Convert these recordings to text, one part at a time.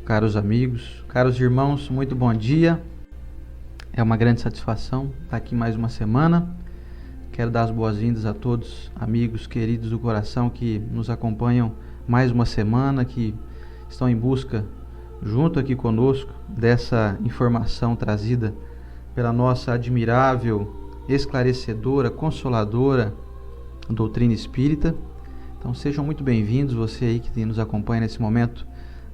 caros amigos, caros irmãos, muito bom dia. É uma grande satisfação estar aqui mais uma semana. Quero dar as boas-vindas a todos, amigos queridos do coração que nos acompanham mais uma semana, que estão em busca, junto aqui conosco, dessa informação trazida pela nossa admirável, esclarecedora, consoladora doutrina espírita. Então sejam muito bem-vindos, você aí que nos acompanha nesse momento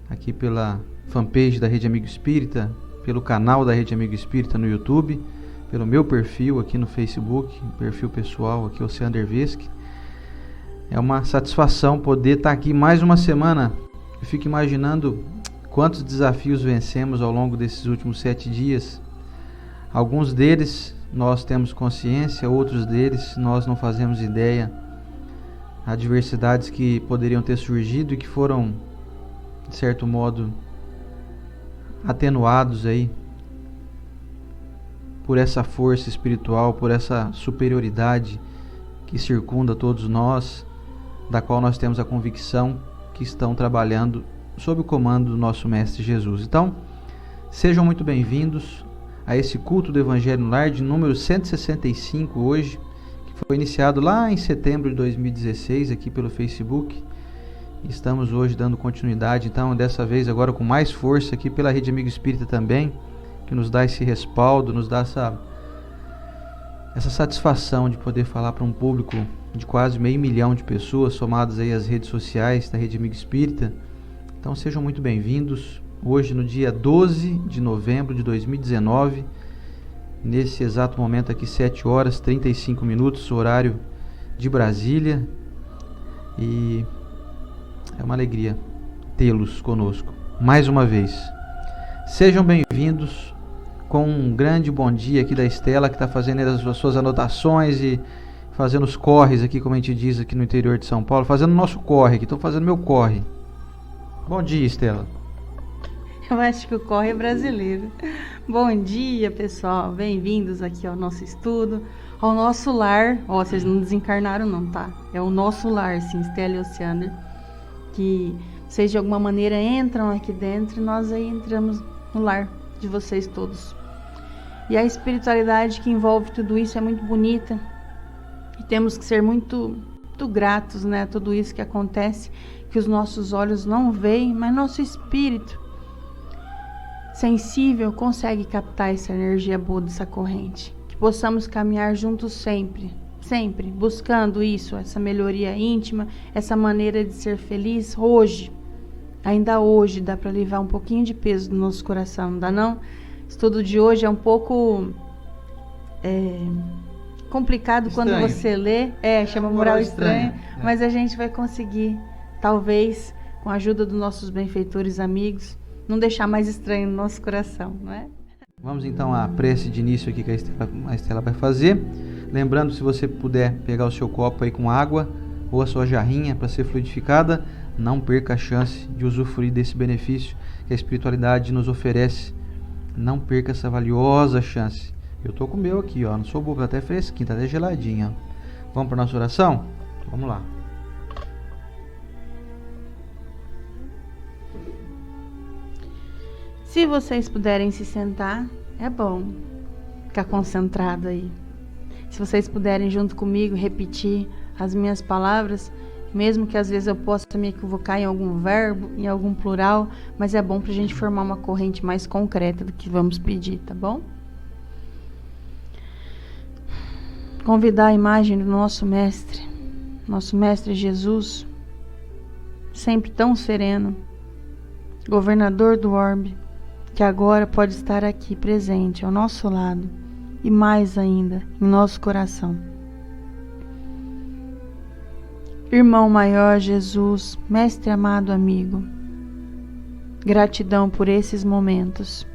aqui pela fanpage da Rede Amigo Espírita, pelo canal da Rede Amigo Espírita no YouTube, pelo meu perfil aqui no Facebook, perfil pessoal aqui, Oceano Dervesque. É uma satisfação poder estar aqui mais uma semana. Eu fico imaginando quantos desafios vencemos ao longo desses últimos 7 dias. Alguns deles nós temos consciência, outros deles nós não fazemos ideia. Adversidades que poderiam ter surgido e que foram, de certo modo, atenuados aí por essa força espiritual, por essa superioridade que circunda todos nós, da qual nós temos a convicção que estão trabalhando sob o comando do nosso Mestre Jesus. Então, sejam muito bem-vindos a esse culto do Evangelho no Lar de número 165 hoje, que foi iniciado lá em setembro de 2016 aqui pelo Facebook. Estamos hoje dando continuidade, então, dessa vez agora com mais força aqui pela Rede Amigo Espírita também, que nos dá esse respaldo, nos dá essa satisfação de poder falar para um público de quase 500 mil de pessoas, somadas aí às redes sociais da Rede Amigo Espírita. Então sejam muito bem-vindos. Hoje, no dia 12 de novembro de 2019, nesse exato momento aqui, 7 horas 35 minutos, horário de Brasília. E é uma alegria tê-los conosco mais uma vez. Sejam bem-vindos, com um grande bom dia aqui da Estela, que está fazendo as suas anotações e fazendo os corres aqui, como a gente diz aqui no interior de São Paulo, fazendo o nosso corre aqui, estou fazendo meu corre. Bom dia, Estela. Eu acho que o corre é brasileiro. Bom dia, pessoal. Bem-vindos aqui ao nosso estudo, ao nosso lar. Ó, vocês não desencarnaram não, tá? É o nosso lar, sim, Estela e Oceano. Que vocês de alguma maneira entram aqui dentro e nós aí entramos no lar de vocês todos. E a espiritualidade que envolve tudo isso é muito bonita. E temos que ser muito gratos, né? A tudo isso que acontece, que os nossos olhos não veem, mas nosso espírito sensível consegue captar essa energia boa dessa corrente. Que possamos caminhar juntos sempre, buscando isso, essa melhoria íntima, essa maneira de ser feliz hoje. Ainda hoje dá para aliviar um pouquinho de peso do nosso coração, não dá não? O estudo de hoje é um pouco complicado estranho. Quando você lê, chama moral estranha, mas a gente vai conseguir, talvez, com a ajuda dos nossos benfeitores amigos, não deixar mais estranho no nosso coração, não é? Vamos então à prece de início aqui que a Estela vai fazer. Lembrando, se você puder pegar o seu copo aí com água ou a sua jarrinha para ser fluidificada, não perca a chance de usufruir desse benefício que a espiritualidade nos oferece. Não perca essa valiosa chance. Eu estou com o meu aqui, ó, não sou bobo, tá até fresquinho, tá até geladinho. Ó. Vamos para nossa oração? Vamos lá. Se vocês puderem se sentar, é bom ficar concentrado aí. Se vocês puderem junto comigo repetir as minhas palavras, mesmo que às vezes eu possa me equivocar em algum verbo, em algum plural, mas é bom para a gente formar uma corrente mais concreta do que vamos pedir, tá bom? Convidar a imagem do nosso Mestre Jesus, sempre tão sereno, governador do orbe, que agora pode estar aqui presente ao nosso lado e mais ainda em nosso coração. Irmão maior Jesus, Mestre amado amigo, gratidão por esses momentos,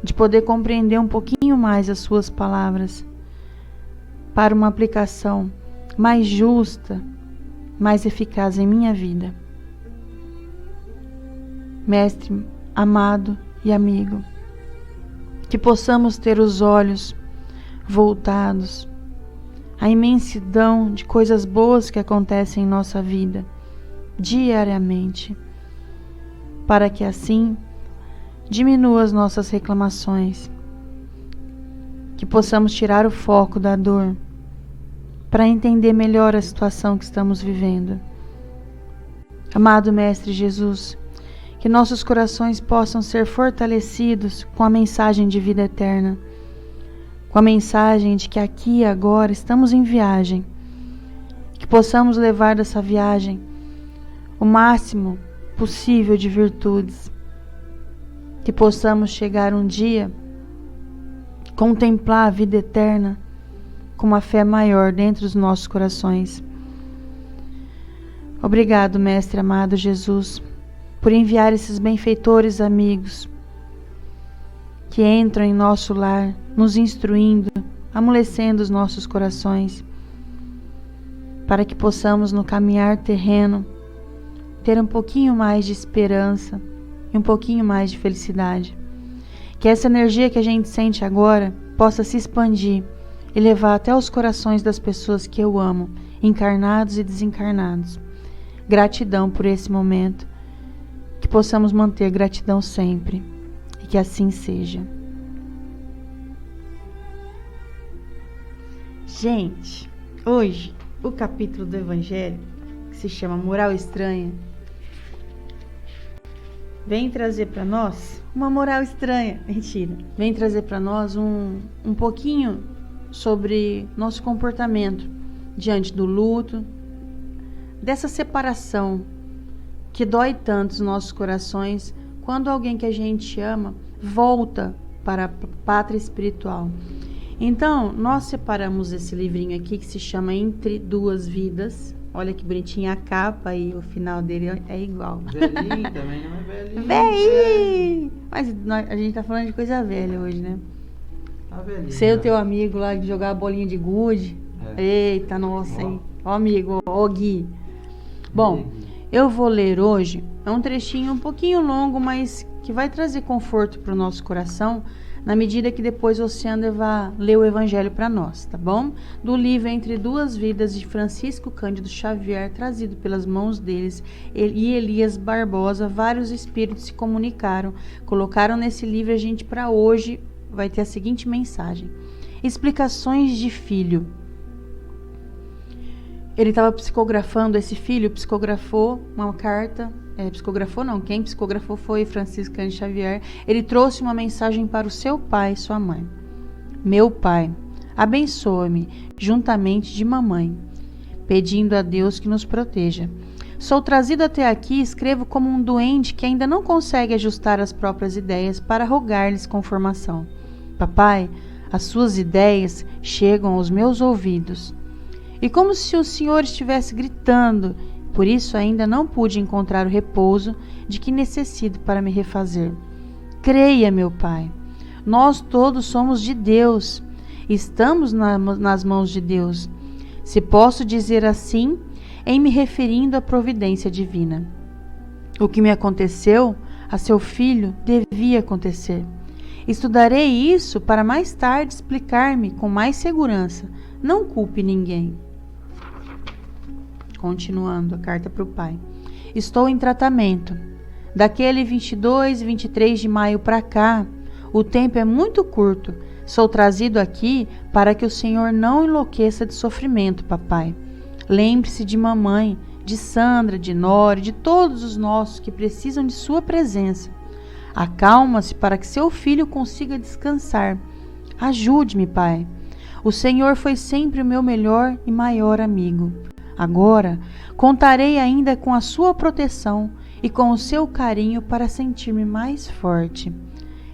de poder compreender um pouquinho mais as suas palavras, para uma aplicação mais justa, mais eficaz em minha vida. Mestre amado e amigo, que possamos ter os olhos voltados à imensidão de coisas boas que acontecem em nossa vida, diariamente, para que assim diminua as nossas reclamações, que possamos tirar o foco da dor para entender melhor a situação que estamos vivendo. Amado Mestre Jesus, que nossos corações possam ser fortalecidos com a mensagem de vida eterna, com a mensagem de que aqui e agora estamos em viagem, que possamos levar dessa viagem o máximo possível de virtudes, que possamos chegar um dia, contemplar a vida eterna com uma fé maior dentro dos nossos corações. Obrigado, Mestre amado Jesus, por enviar esses benfeitores amigos que entram em nosso lar, nos instruindo, amolecendo os nossos corações, para que possamos no caminhar terreno ter um pouquinho mais de esperança e um pouquinho mais de felicidade. Que essa energia que a gente sente agora possa se expandir e levar até os corações das pessoas que eu amo, encarnados e desencarnados. Gratidão por esse momento, que possamos manter gratidão sempre, e que assim seja. Gente, hoje o capítulo do Evangelho, que se chama Moral Estranha, vem trazer para nós uma moral estranha. Mentira. Vem trazer para nós um pouquinho sobre nosso comportamento diante do luto, dessa separação que dói tanto os nossos corações quando alguém que a gente ama volta para a pátria espiritual. Então, nós separamos esse livrinho aqui que se chama Entre Duas Vidas. Olha que bonitinha a capa e o final dele é igual. Velhinho também, não é velhinho? Velhinho! Mas a gente tá falando de coisa velha hoje, né? Tá velhinho. Ser o teu amigo lá de jogar a bolinha de gude. Eita, nossa, hein? Ó amigo, ó Gui. Bom, eu vou ler hoje, é um trechinho um pouquinho longo, mas que vai trazer conforto para o nosso coração, na medida que depois o Sander vai ler o Evangelho para nós, tá bom? Do livro Entre Duas Vidas, de Francisco Cândido Xavier, trazido pelas mãos deles, e Elias Barbosa. Vários espíritos se comunicaram, colocaram nesse livro. A gente, para hoje, vai ter a seguinte mensagem: explicações de filho. Ele estava psicografando, esse filho psicografou uma carta, psicografou não, quem psicografou foi Francisco Cândido Xavier. Ele trouxe uma mensagem para o seu pai e sua mãe. Meu pai, abençoa-me juntamente de mamãe, pedindo a Deus que nos proteja. Sou trazido até aqui e escrevo como um doente que ainda não consegue ajustar as próprias ideias para rogar-lhes conformação. Papai, as suas ideias chegam aos meus ouvidos. E como se o Senhor estivesse gritando, por isso ainda não pude encontrar o repouso de que necessito para me refazer. Creia, meu Pai, nós todos somos de Deus, estamos nas mãos de Deus, se posso dizer assim, em me referindo à providência divina. O que me aconteceu a seu filho devia acontecer. Estudarei isso para mais tarde explicar-me com mais segurança. Não culpe ninguém. Continuando a carta para o pai. Estou em tratamento. Daquele 22 e 23 de maio para cá, o tempo é muito curto. Sou trazido aqui para que o Senhor não enlouqueça de sofrimento, papai. Lembre-se de mamãe, de Sandra, de Nora, de todos os nossos que precisam de sua presença. Acalma-se para que seu filho consiga descansar. Ajude-me, pai. O Senhor foi sempre o meu melhor e maior amigo. Agora, contarei ainda com a sua proteção e com o seu carinho para sentir-me mais forte.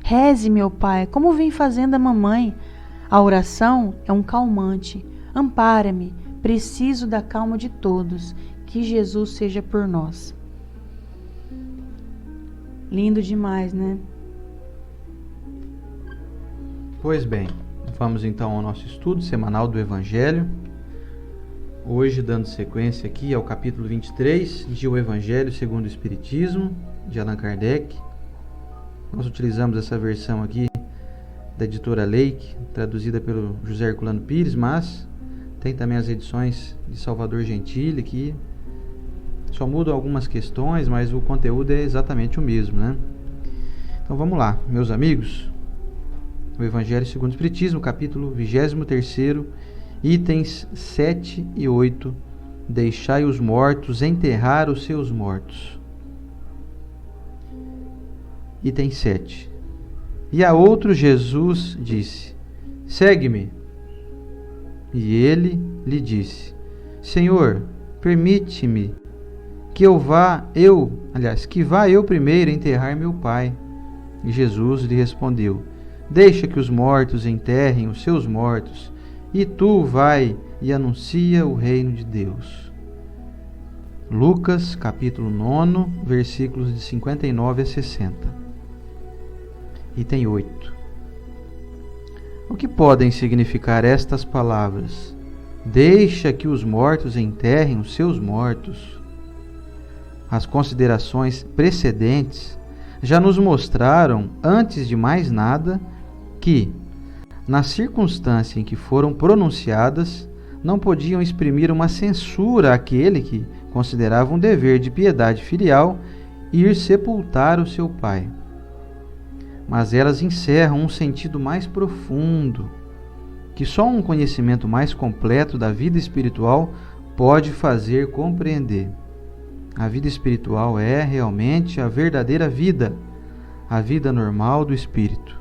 Reze, meu pai, como vem fazendo a mamãe. A oração é um calmante. Ampara-me, preciso da calma de todos. Que Jesus seja por nós. Lindo demais, né? Pois bem, vamos então ao nosso estudo semanal do Evangelho. Hoje, dando sequência aqui ao capítulo 23 de O Evangelho segundo o Espiritismo, de Allan Kardec. Nós utilizamos essa versão aqui da editora Leike, traduzida pelo José Herculano Pires, mas tem também as edições de Salvador Gentili, que Só mudam algumas questões, mas o conteúdo é exatamente o mesmo, né? Então vamos lá, meus amigos. O Evangelho segundo o Espiritismo, capítulo 23º, itens 7 e 8. Deixai os mortos enterrar os seus mortos. Item 7. E a outro Jesus disse: segue-me. E ele lhe disse: Senhor, permite-me que vá eu primeiro enterrar meu pai. E Jesus lhe respondeu: deixa que os mortos enterrem os seus mortos, e tu vai e anuncia o reino de Deus. Lucas, capítulo 9, versículos de 59 a 60. Item 8. O que podem significar estas palavras? Deixa que os mortos enterrem os seus mortos. As considerações precedentes já nos mostraram, antes de mais nada, que, na circunstância em que foram pronunciadas, não podiam exprimir uma censura àquele que considerava um dever de piedade filial ir sepultar o seu pai. Mas elas encerram um sentido mais profundo, que só um conhecimento mais completo da vida espiritual pode fazer compreender. A vida espiritual é realmente a verdadeira vida, a vida normal do espírito.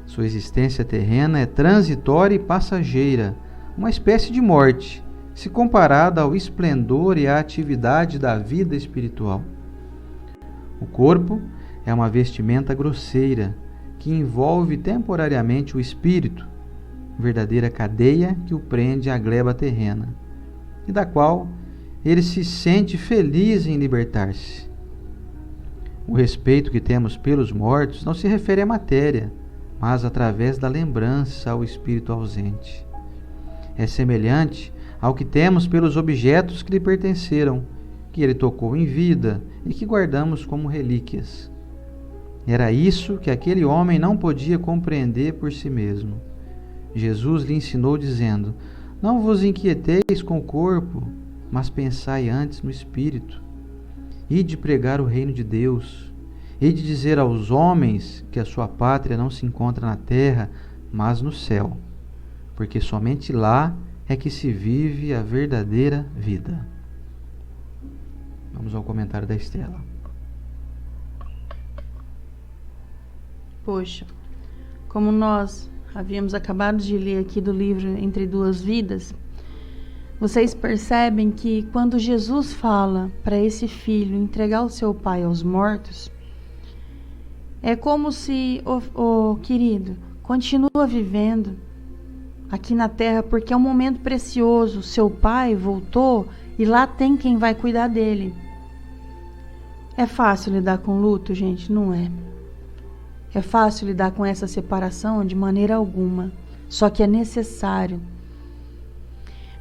Sua existência terrena é transitória e passageira, uma espécie de morte, se comparada ao esplendor e à atividade da vida espiritual. O corpo é uma vestimenta grosseira que envolve temporariamente o espírito, verdadeira cadeia que o prende à gleba terrena, e da qual ele se sente feliz em libertar-se. O respeito que temos pelos mortos não se refere à matéria, mas através da lembrança ao espírito ausente. É semelhante ao que temos pelos objetos que lhe pertenceram, que ele tocou em vida e que guardamos como relíquias. Era isso que aquele homem não podia compreender por si mesmo. Jesus lhe ensinou dizendo: não vos inquieteis com o corpo, mas pensai antes no espírito. Ide pregar o reino de Deus. Ide dizer aos homens que a sua pátria não se encontra na terra, mas no céu, porque somente lá é que se vive a verdadeira vida. Vamos ao comentário da Estela. Poxa, como nós havíamos acabado de ler aqui do livro Entre Duas Vidas, vocês percebem que quando Jesus fala para esse filho entregar o seu pai aos mortos, é como se, querido, continua vivendo aqui na terra, porque é um momento precioso. Seu pai voltou e lá tem quem vai cuidar dele. É fácil lidar com luto, gente? Não é. É fácil lidar com essa separação? De maneira alguma. Só que é necessário.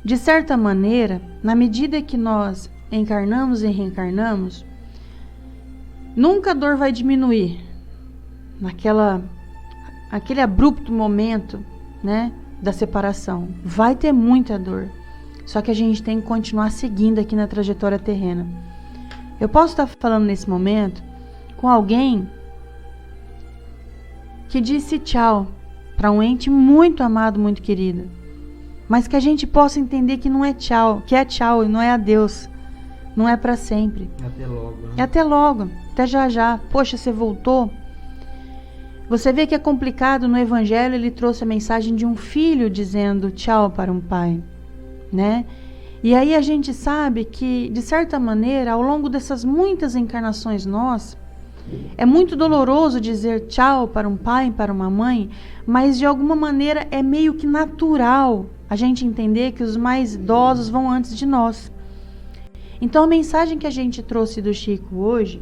De certa maneira, na medida que nós encarnamos e reencarnamos, nunca a dor vai diminuir. Naquele abrupto momento, né, da separação. Vai ter muita dor. Só que a gente tem que continuar seguindo aqui na trajetória terrena. Eu posso estar falando nesse momento com alguém que disse tchau para um ente muito amado, muito querido. Mas que a gente possa entender que não é tchau, que é tchau e não é adeus. Não é para sempre. Até logo. Né? É até logo, até já já. Poxa, você voltou. Você vê que é complicado. No Evangelho ele trouxe a mensagem de um filho dizendo tchau para um pai, né? E aí a gente sabe que, de certa maneira, ao longo dessas muitas encarnações nossas, é muito doloroso dizer tchau para um pai, para uma mãe, mas de alguma maneira é meio que natural a gente entender que os mais idosos vão antes de nós. Então a mensagem que a gente trouxe do Chico hoje,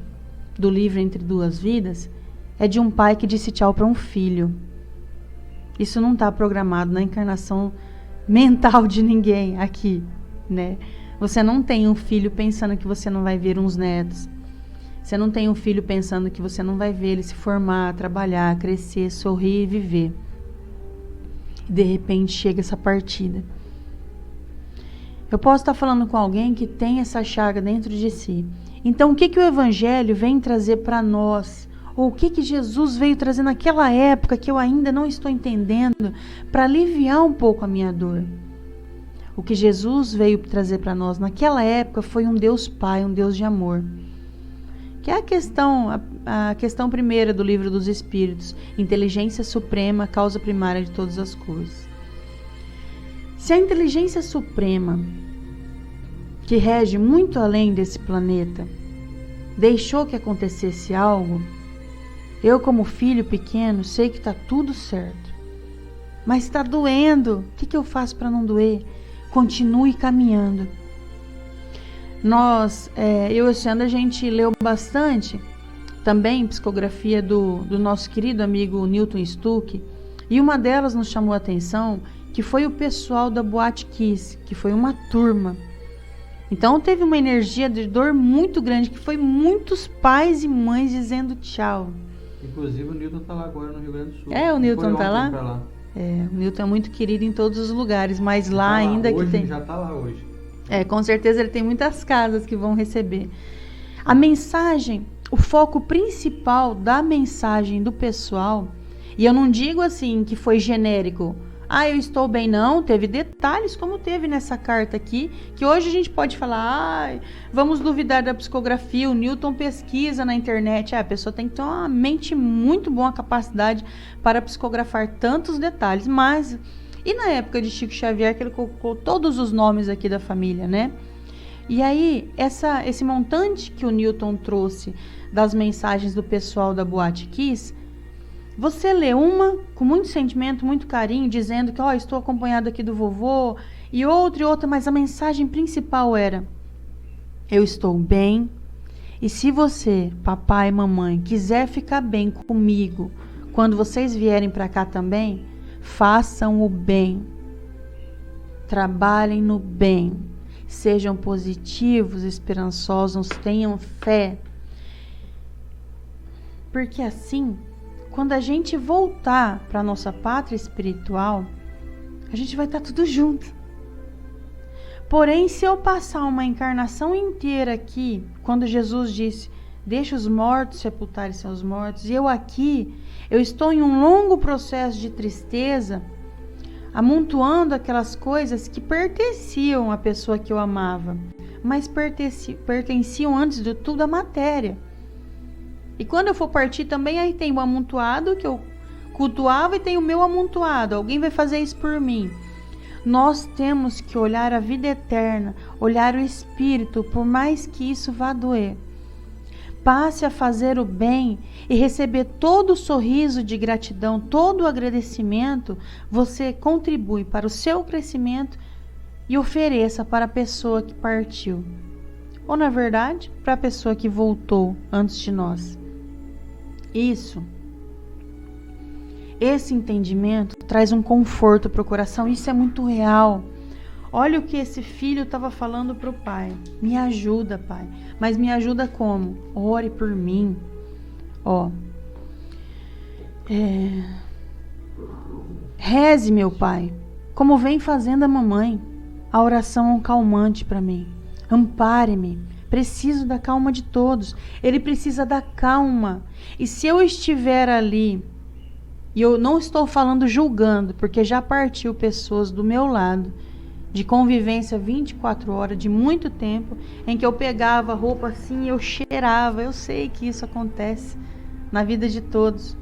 do livro Entre Duas Vidas, é de um pai que disse tchau para um filho. Isso não está programado na encarnação mental de ninguém aqui, né? Você não tem um filho pensando que você não vai ver uns netos. Você não tem um filho pensando que você não vai ver ele se formar, trabalhar, crescer, sorrir e viver. De repente chega essa partida. Eu posso estar falando com alguém que tem essa chaga dentro de si. Então, o que o Evangelho vem trazer para nós? Ou o que Jesus veio trazer naquela época que eu ainda não estou entendendo para aliviar um pouco a minha dor? O que Jesus veio trazer para nós naquela época foi um Deus Pai, um Deus de amor. Que é a questão primeira do Livro dos Espíritos, inteligência suprema, causa primária de todas as coisas. Se a inteligência suprema, que rege muito além desse planeta, deixou que acontecesse algo, eu como filho pequeno sei que está tudo certo. Mas está doendo, o que eu faço para não doer? Continue caminhando. Eu e o Sandra, a gente leu bastante também psicografia do nosso querido amigo Newton Stuck, e uma delas nos chamou a atenção, que foi o pessoal da Boate Kiss, que foi uma turma. Então teve uma energia de dor muito grande, que foi muitos pais e mães dizendo tchau. Inclusive o Newton está lá agora no Rio Grande do Sul. O Newton está lá? Lá? O Newton é muito querido em todos os lugares, mas lá ainda hoje, que tem... Já está lá hoje. Com certeza ele tem muitas casas que vão receber. A mensagem, o foco principal da mensagem do pessoal, e eu não digo assim que foi genérico, eu estou bem, não, teve detalhes como teve nessa carta aqui, que hoje a gente pode falar, vamos duvidar da psicografia, o Newton pesquisa na internet, a pessoa tem que ter uma mente muito boa, capacidade para psicografar tantos detalhes, mas... E na época de Chico Xavier, que ele colocou todos os nomes aqui da família, né? E aí, esse montante que o Newton trouxe das mensagens do pessoal da Boate Kiss, você lê uma com muito sentimento, muito carinho, dizendo que, estou acompanhado aqui do vovô, e outra, mas a mensagem principal era: eu estou bem, e se você, papai e mamãe, quiser ficar bem comigo, quando vocês vierem para cá também, façam o bem, trabalhem no bem, sejam positivos, esperançosos, tenham fé. Porque assim, quando a gente voltar para a nossa pátria espiritual, a gente vai estar tudo junto. Porém, se eu passar uma encarnação inteira aqui, quando Jesus disse, deixa os mortos sepultarem seus mortos, e eu estou em um longo processo de tristeza, amontoando aquelas coisas que pertenciam à pessoa que eu amava, mas pertenciam antes de tudo à matéria. E quando eu for partir também, aí tem o amontoado que eu cultuava e tem o meu amontoado. Alguém vai fazer isso por mim. Nós temos que olhar a vida eterna, olhar o espírito, por mais que isso vá doer. Passe a fazer o bem e receber todo o sorriso de gratidão, todo o agradecimento, você contribui para o seu crescimento e ofereça para a pessoa que partiu. Ou, na verdade, para a pessoa que voltou antes de nós. Esse entendimento traz um conforto para o coração, isso é muito real. Olha o que esse filho estava falando para o pai. Me ajuda, pai. Mas me ajuda como? Ore por mim. Reze, meu pai, como vem fazendo a mamãe. A oração é um calmante para mim. Ampare-me. Preciso da calma de todos. Ele precisa da calma. E se eu estiver ali, e eu não estou falando julgando, porque já partiu pessoas do meu lado, de convivência 24 horas, de muito tempo, em que eu pegava a roupa assim e eu cheirava. Eu sei que isso acontece na vida de todos.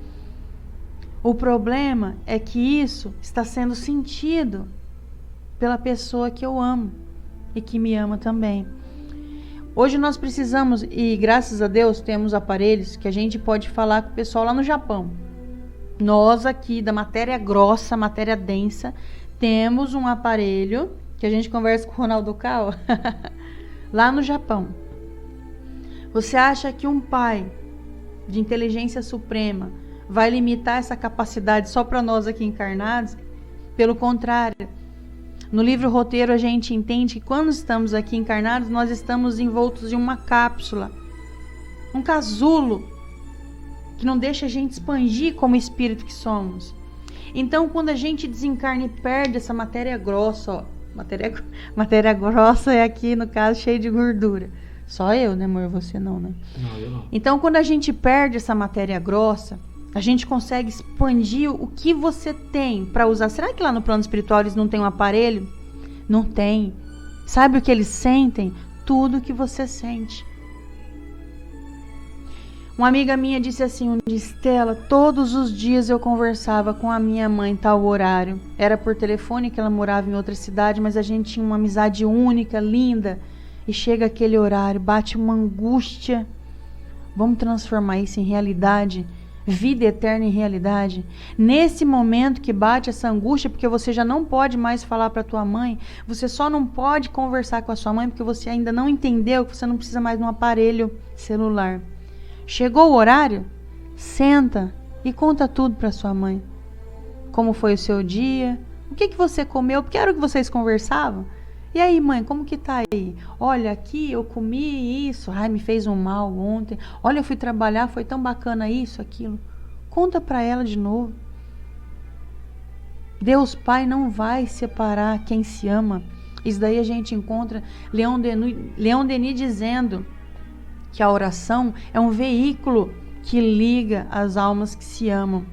O problema é que isso está sendo sentido pela pessoa que eu amo e que me ama também. Hoje nós precisamos, e graças a Deus temos aparelhos que a gente pode falar com o pessoal lá no Japão. Nós aqui da matéria grossa, matéria densa, temos um aparelho que a gente conversa com o Ronaldo Cal lá no Japão. Você acha que um pai de inteligência suprema vai limitar essa capacidade só para nós aqui encarnados? Pelo contrário, no livro Roteiro a gente entende que quando estamos aqui encarnados, nós estamos envoltos em uma cápsula, um casulo, que não deixa a gente expandir como espírito que somos. Então, quando a gente desencarna e perde essa matéria grossa, Matéria grossa é aqui, no caso, cheio de gordura. Só eu, né, amor? Você não, né? Não, eu não. Então, quando a gente perde essa matéria grossa, a gente consegue expandir o que você tem para usar. Será que lá no plano espiritual eles não têm um aparelho? Não tem. Sabe o que eles sentem? Tudo que você sente. Uma amiga minha disse assim, Estela, todos os dias eu conversava com a minha mãe tal horário. Era por telefone, que ela morava em outra cidade, mas a gente tinha uma amizade única, linda. E chega aquele horário, bate uma angústia. Vamos transformar isso em realidade? Vida eterna em realidade? Nesse momento que bate essa angústia, porque você já não pode mais falar para tua mãe, você só não pode conversar com a sua mãe porque você ainda não entendeu que você não precisa mais de um aparelho celular. Chegou o horário? Senta e conta tudo para sua mãe. Como foi o seu dia? O que você comeu? Porque era o que vocês conversavam. E aí, mãe, como que tá aí? Olha, aqui eu comi isso. Ai, me fez um mal ontem. Olha, eu fui trabalhar, foi tão bacana isso, aquilo. Conta para ela de novo. Deus Pai não vai separar quem se ama. Isso daí a gente encontra Leon Denis dizendo que a oração é um veículo que liga as almas que se amam.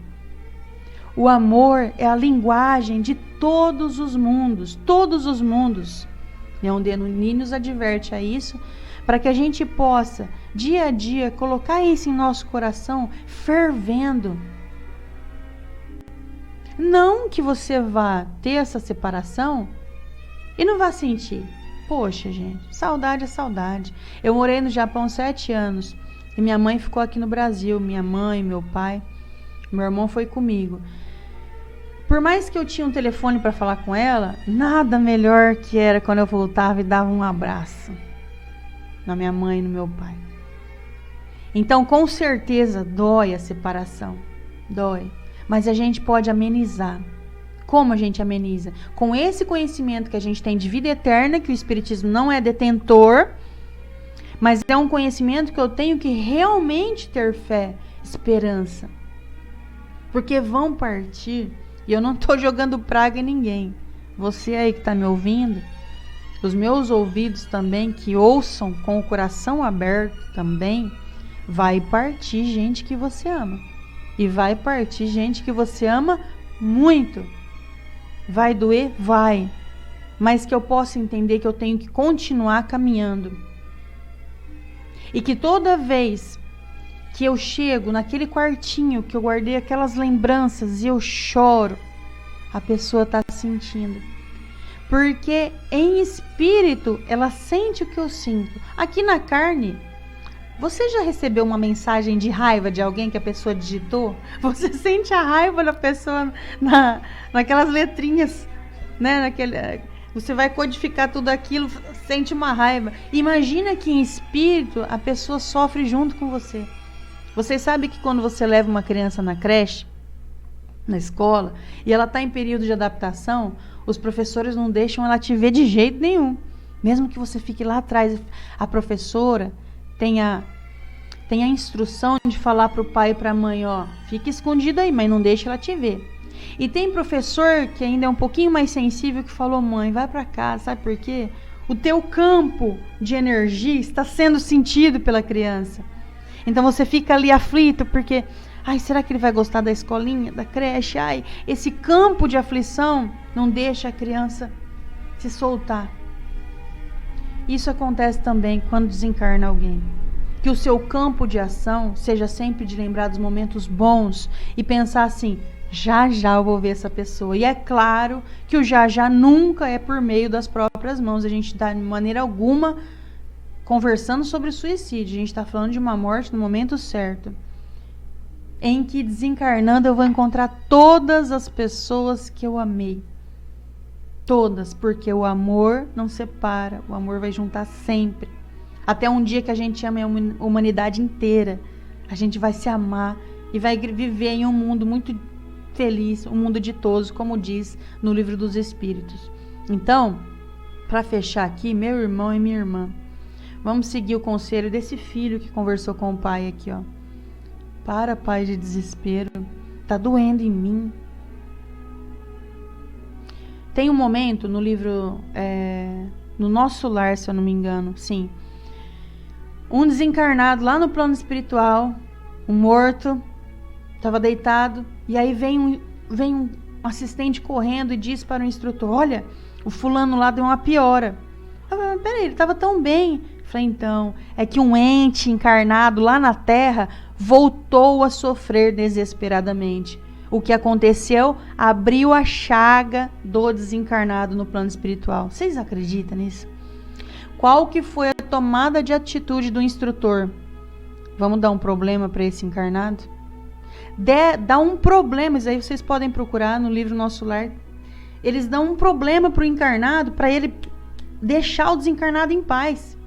O amor é a linguagem de todos os mundos, todos os mundos. Leon Denis nos adverte a isso, para que a gente possa, dia a dia, colocar isso em nosso coração, fervendo. Não que você vá ter essa separação e não vá sentir. Poxa, gente, saudade é saudade. Eu morei no Japão 7 anos e minha mãe ficou aqui no Brasil. Minha mãe, meu pai, meu irmão foi comigo. Por mais que eu tinha um telefone para falar com ela, nada melhor que era quando eu voltava e dava um abraço na minha mãe e no meu pai. Então, com certeza, dói a separação. Dói. Mas a gente pode amenizar. Como a gente ameniza? Com esse conhecimento que a gente tem de vida eterna, que o Espiritismo não é detentor, mas é um conhecimento que eu tenho que realmente ter fé, esperança. Porque vão partir, e eu não estou jogando praga em ninguém. Você aí que está me ouvindo, os meus ouvidos também, que ouçam com o coração aberto também, vai partir gente que você ama. E vai partir gente que você ama muito. Vai doer? Vai. Mas que eu possa entender que eu tenho que continuar caminhando. E que toda vez que eu chego naquele quartinho que eu guardei aquelas lembranças e eu choro, a pessoa está sentindo. Porque em espírito ela sente o que eu sinto. Aqui na carne, você já recebeu uma mensagem de raiva de alguém que a pessoa digitou? Você sente a raiva da pessoa naquelas letrinhas, né? Você vai codificar tudo aquilo, sente uma raiva. Imagina que em espírito a pessoa sofre junto com você. Vocês sabem que quando você leva uma criança na creche, na escola, e ela está em período de adaptação, os professores não deixam ela te ver de jeito nenhum. Mesmo que você fique lá atrás, a professora tem a instrução de falar para o pai e para a mãe, ó, fica escondido aí, mas não deixa ela te ver. E tem professor que ainda é um pouquinho mais sensível que falou, mãe, vai para casa, sabe por quê? O teu campo de energia está sendo sentido pela criança. Então você fica ali aflito porque, ai, será que ele vai gostar da escolinha, da creche? Ai, esse campo de aflição não deixa a criança se soltar. Isso acontece também quando desencarna alguém. Que o seu campo de ação seja sempre de lembrar dos momentos bons e pensar assim, já já eu vou ver essa pessoa. E é claro que o já já nunca é por meio das próprias mãos. A gente está de maneira alguma conversando sobre suicídio. A gente está falando de uma morte no momento certo. Em que desencarnando eu vou encontrar todas as pessoas que eu amei. Todas, porque o amor não separa, o amor vai juntar sempre. Até um dia que a gente ama a humanidade inteira, a gente vai se amar e vai viver em um mundo muito feliz, um mundo ditoso, como diz no Livro dos Espíritos. Então, para fechar aqui, meu irmão e minha irmã, vamos seguir o conselho desse filho que conversou com o pai aqui, ó. Para, pai, de desespero, tá doendo em mim. Tem um momento no livro, no Nosso Lar, se eu não me engano, sim. Um desencarnado lá no plano espiritual, um morto, estava deitado, e aí vem um assistente correndo e diz para o instrutor: olha, o fulano lá deu uma piora. Eu falei: peraí, ele estava tão bem. Eu falei: então, é que um ente encarnado lá na Terra voltou a sofrer desesperadamente. O que aconteceu? Abriu a chaga do desencarnado no plano espiritual. Vocês acreditam nisso? Qual que foi a tomada de atitude do instrutor? Vamos dar um problema para esse encarnado? Dá um problema, isso aí vocês podem procurar no livro Nosso Lar. Eles dão um problema para o encarnado, para ele deixar o desencarnado em paz.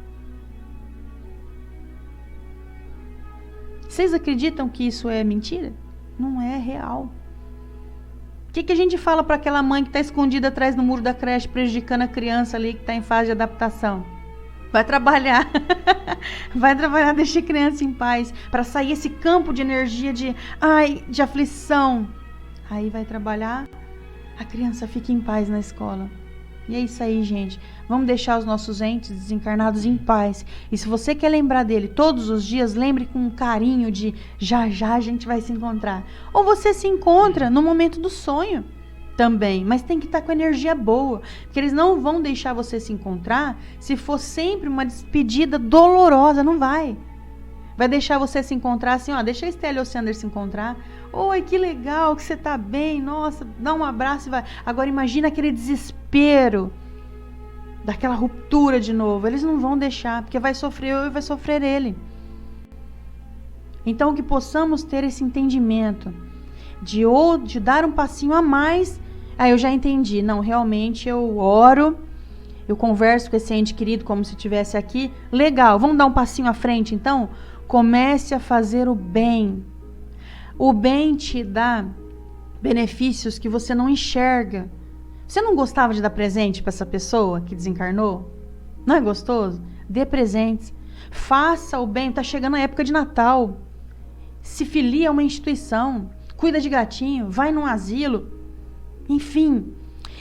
Vocês acreditam que isso é mentira? Não é real. O que a gente fala para aquela mãe que está escondida atrás do muro da creche, prejudicando a criança ali que está em fase de adaptação? Vai trabalhar. Vai trabalhar, deixa a criança em paz, para sair esse campo de energia de aflição. Aí vai trabalhar, a criança fica em paz na escola. E é isso aí, gente. Vamos deixar os nossos entes desencarnados em paz. E se você quer lembrar dele todos os dias, lembre com um carinho de já já a gente vai se encontrar. Ou você se encontra no momento do sonho também, mas tem que estar com energia boa, porque eles não vão deixar você se encontrar se for sempre uma despedida dolorosa, não vai. Vai deixar você se encontrar assim, deixa a Estela e o Sander se encontrar. Oi, que legal, que você tá bem, nossa, dá um abraço e vai. Agora imagina aquele desespero, daquela ruptura de novo. Eles não vão deixar, porque vai sofrer eu e vai sofrer ele. Então que possamos ter esse entendimento de dar um passinho a mais. Eu já entendi, não, realmente eu oro, eu converso com esse ente querido como se estivesse aqui. Legal, vamos dar um passinho à frente então? Comece a fazer o bem. O bem te dá benefícios que você não enxerga. Você não gostava de dar presente para essa pessoa que desencarnou? Não é gostoso? Dê presentes. Faça o bem. Está chegando a época de Natal. Se filia a uma instituição. Cuida de gatinho. Vai num asilo. Enfim.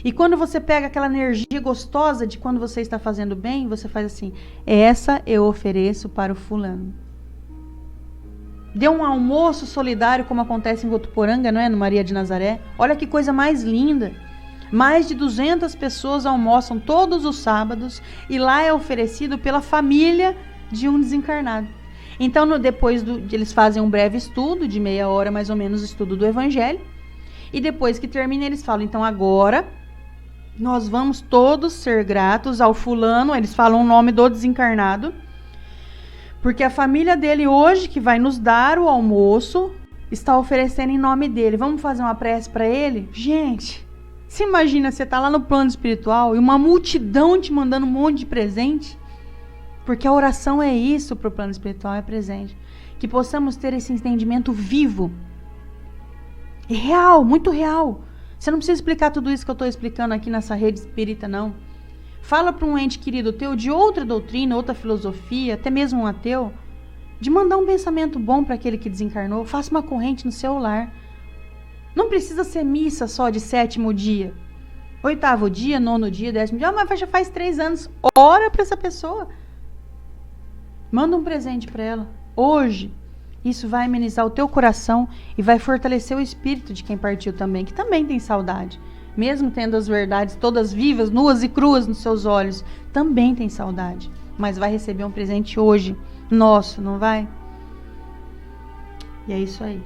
E quando você pega aquela energia gostosa de quando você está fazendo bem, você faz assim: essa eu ofereço para o fulano. Dê um almoço solidário, como acontece em Votuporanga, não é? No Maria de Nazaré. Olha que coisa mais linda. Mais de 200 pessoas almoçam todos os sábados e lá é oferecido pela família de um desencarnado. Então, depois eles fazem um breve estudo, de meia hora mais ou menos, estudo do Evangelho. E depois que termina, eles falam: então agora nós vamos todos ser gratos ao fulano. Eles falam o nome do desencarnado, porque a família dele hoje, que vai nos dar o almoço, está oferecendo em nome dele. Vamos fazer uma prece para ele? Gente, se imagina, você está lá no plano espiritual e uma multidão te mandando um monte de presente. Porque a oração é isso para o plano espiritual, é presente. Que possamos ter esse entendimento vivo. É real, muito real. Você não precisa explicar tudo isso que eu estou explicando aqui nessa rede espírita, não. Fala para um ente querido teu de outra doutrina, outra filosofia, até mesmo um ateu, de mandar um pensamento bom para aquele que desencarnou. Faça uma corrente no seu lar. Não precisa ser missa só de 7º dia, 8º dia, 9º dia, 10º dia. Mas já faz 3 anos. Ora para essa pessoa. Manda um presente para ela. Hoje, isso vai amenizar o teu coração e vai fortalecer o espírito de quem partiu também, que também tem saudade. Mesmo tendo as verdades todas vivas, nuas e cruas nos seus olhos, também tem saudade. Mas vai receber um presente hoje, nosso, não vai? E é isso aí.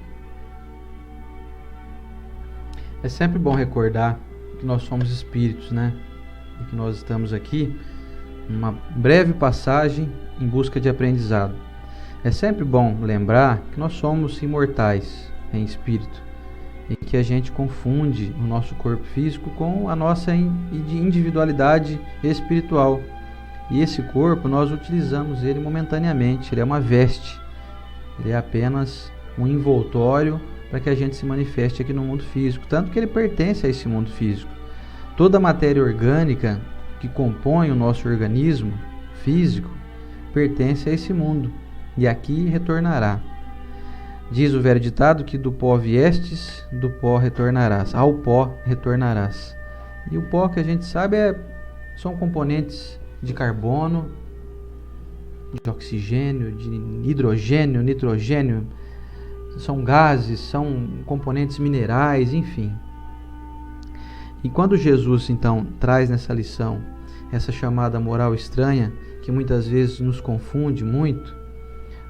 É sempre bom recordar que nós somos espíritos, né? E que nós estamos aqui numa breve passagem em busca de aprendizado. É sempre bom lembrar que nós somos imortais em espírito e que a gente confunde o nosso corpo físico com a nossa individualidade espiritual. E esse corpo, nós utilizamos ele momentaneamente, ele é uma veste, ele é apenas um envoltório para que a gente se manifeste aqui no mundo físico, tanto que ele pertence a esse mundo físico. Toda a matéria orgânica que compõe o nosso organismo físico pertence a esse mundo e aqui retornará. Diz o velho ditado que do pó viestes, do pó retornarás, ao pó retornarás. E o pó que a gente sabe são componentes de carbono, de oxigênio, de hidrogênio, nitrogênio, são gases, são componentes minerais, enfim. E quando Jesus então traz nessa lição essa chamada moral estranha, que muitas vezes nos confunde muito,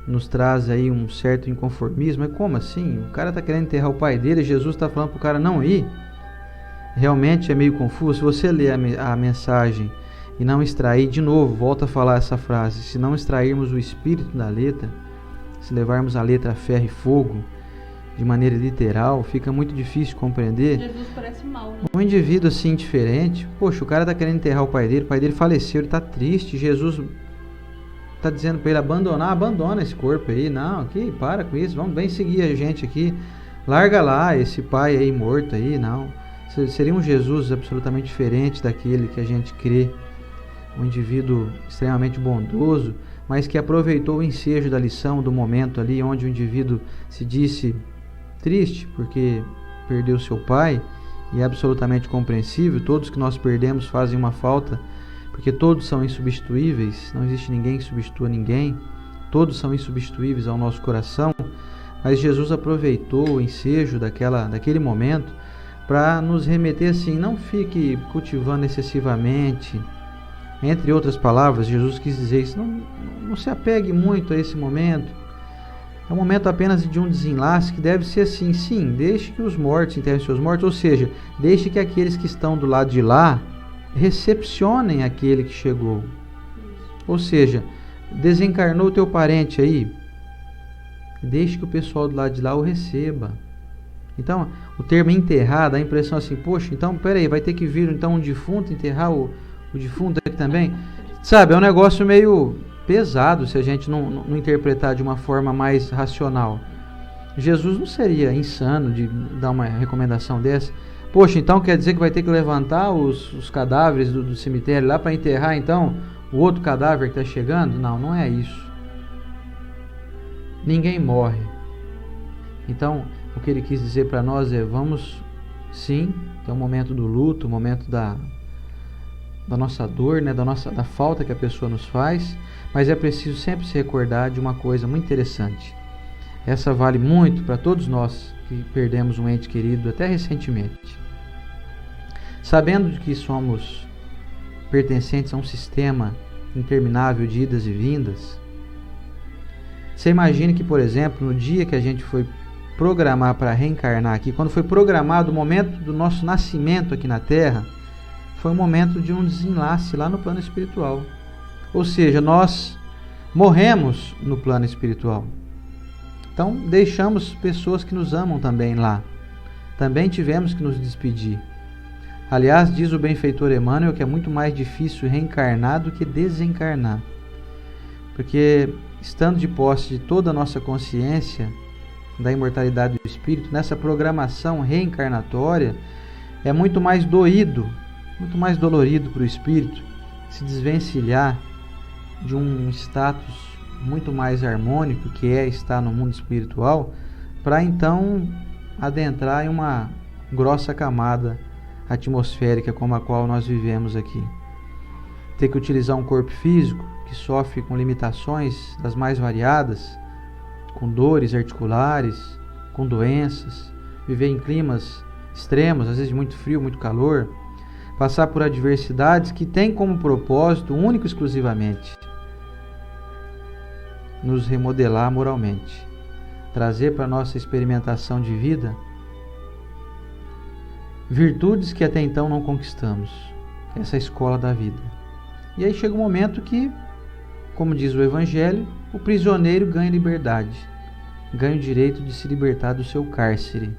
nos traz aí um certo inconformismo, mas como assim? O cara está querendo enterrar o pai dele e Jesus está falando para o cara não ir? Realmente é meio confuso. Se você ler a mensagem e não extrair, de novo, volta a falar essa frase, se não extrairmos o espírito da letra, se levarmos a letra a ferro e fogo, de maneira literal, fica muito difícil compreender. Jesus parece mal, né? Um indivíduo assim diferente, poxa, o cara está querendo enterrar o pai dele faleceu, ele está triste, Jesus está dizendo para ele abandona esse corpo aí, não, aqui, para com isso, vamos bem seguir a gente aqui, larga lá esse pai aí morto aí, não. Seria um Jesus absolutamente diferente daquele que a gente crê, um indivíduo extremamente bondoso, mas que aproveitou o ensejo da lição, do momento ali, onde o indivíduo se disse triste, porque perdeu seu pai, e é absolutamente compreensível, todos que nós perdemos fazem uma falta, porque todos são insubstituíveis, não existe ninguém que substitua ninguém, todos são insubstituíveis ao nosso coração, mas Jesus aproveitou o ensejo daquele momento, para nos remeter assim, não fique cultivando excessivamente. Entre outras palavras, Jesus quis dizer isso, não se apegue muito a esse momento. É um momento apenas de um desenlace que deve ser assim, sim, deixe que os mortos enterrem seus mortos, ou seja, deixe que aqueles que estão do lado de lá recepcionem aquele que chegou. Ou seja, desencarnou o teu parente aí, deixe que o pessoal do lado de lá o receba. Então, o termo enterrar dá a impressão assim, poxa, então, peraí, vai ter que vir então um defunto enterrar o defunto aqui também? Sabe, é um negócio meio pesado se a gente não interpretar de uma forma mais racional. Jesus não seria insano de dar uma recomendação dessa? Poxa, então quer dizer que vai ter que levantar os cadáveres do cemitério lá para enterrar então o outro cadáver que está chegando? Não, não é isso. Ninguém morre. Então, o que ele quis dizer para nós é, vamos sim, ter um momento do luto, um momento da nossa dor, né, da falta que a pessoa nos faz, mas é preciso sempre se recordar de uma coisa muito interessante. Essa vale muito para todos nós que perdemos um ente querido até recentemente. Sabendo que somos pertencentes a um sistema interminável de idas e vindas, você imagine que, por exemplo, no dia que a gente foi programar para reencarnar aqui, quando foi programado o momento do nosso nascimento aqui na Terra, foi um momento de um desenlace lá no plano espiritual. Ou seja, nós morremos no plano espiritual. Então, deixamos pessoas que nos amam também lá. Também tivemos que nos despedir. Aliás, diz o benfeitor Emmanuel que é muito mais difícil reencarnar do que desencarnar. Porque, estando de posse de toda a nossa consciência da imortalidade do espírito, nessa programação reencarnatória, é muito mais doído, muito mais dolorido para o espírito se desvencilhar de um status muito mais harmônico, que é estar no mundo espiritual, para então adentrar em uma grossa camada atmosférica como a qual nós vivemos aqui. Ter que utilizar um corpo físico que sofre com limitações das mais variadas, com dores articulares, com doenças, viver em climas extremos, às vezes de muito frio, muito calor, passar por adversidades que têm como propósito único e exclusivamente nos remodelar moralmente, trazer para a nossa experimentação de vida virtudes que até então não conquistamos, essa é a escola da vida. E aí chega um momento que, como diz o Evangelho, o prisioneiro ganha liberdade, ganha o direito de se libertar do seu cárcere.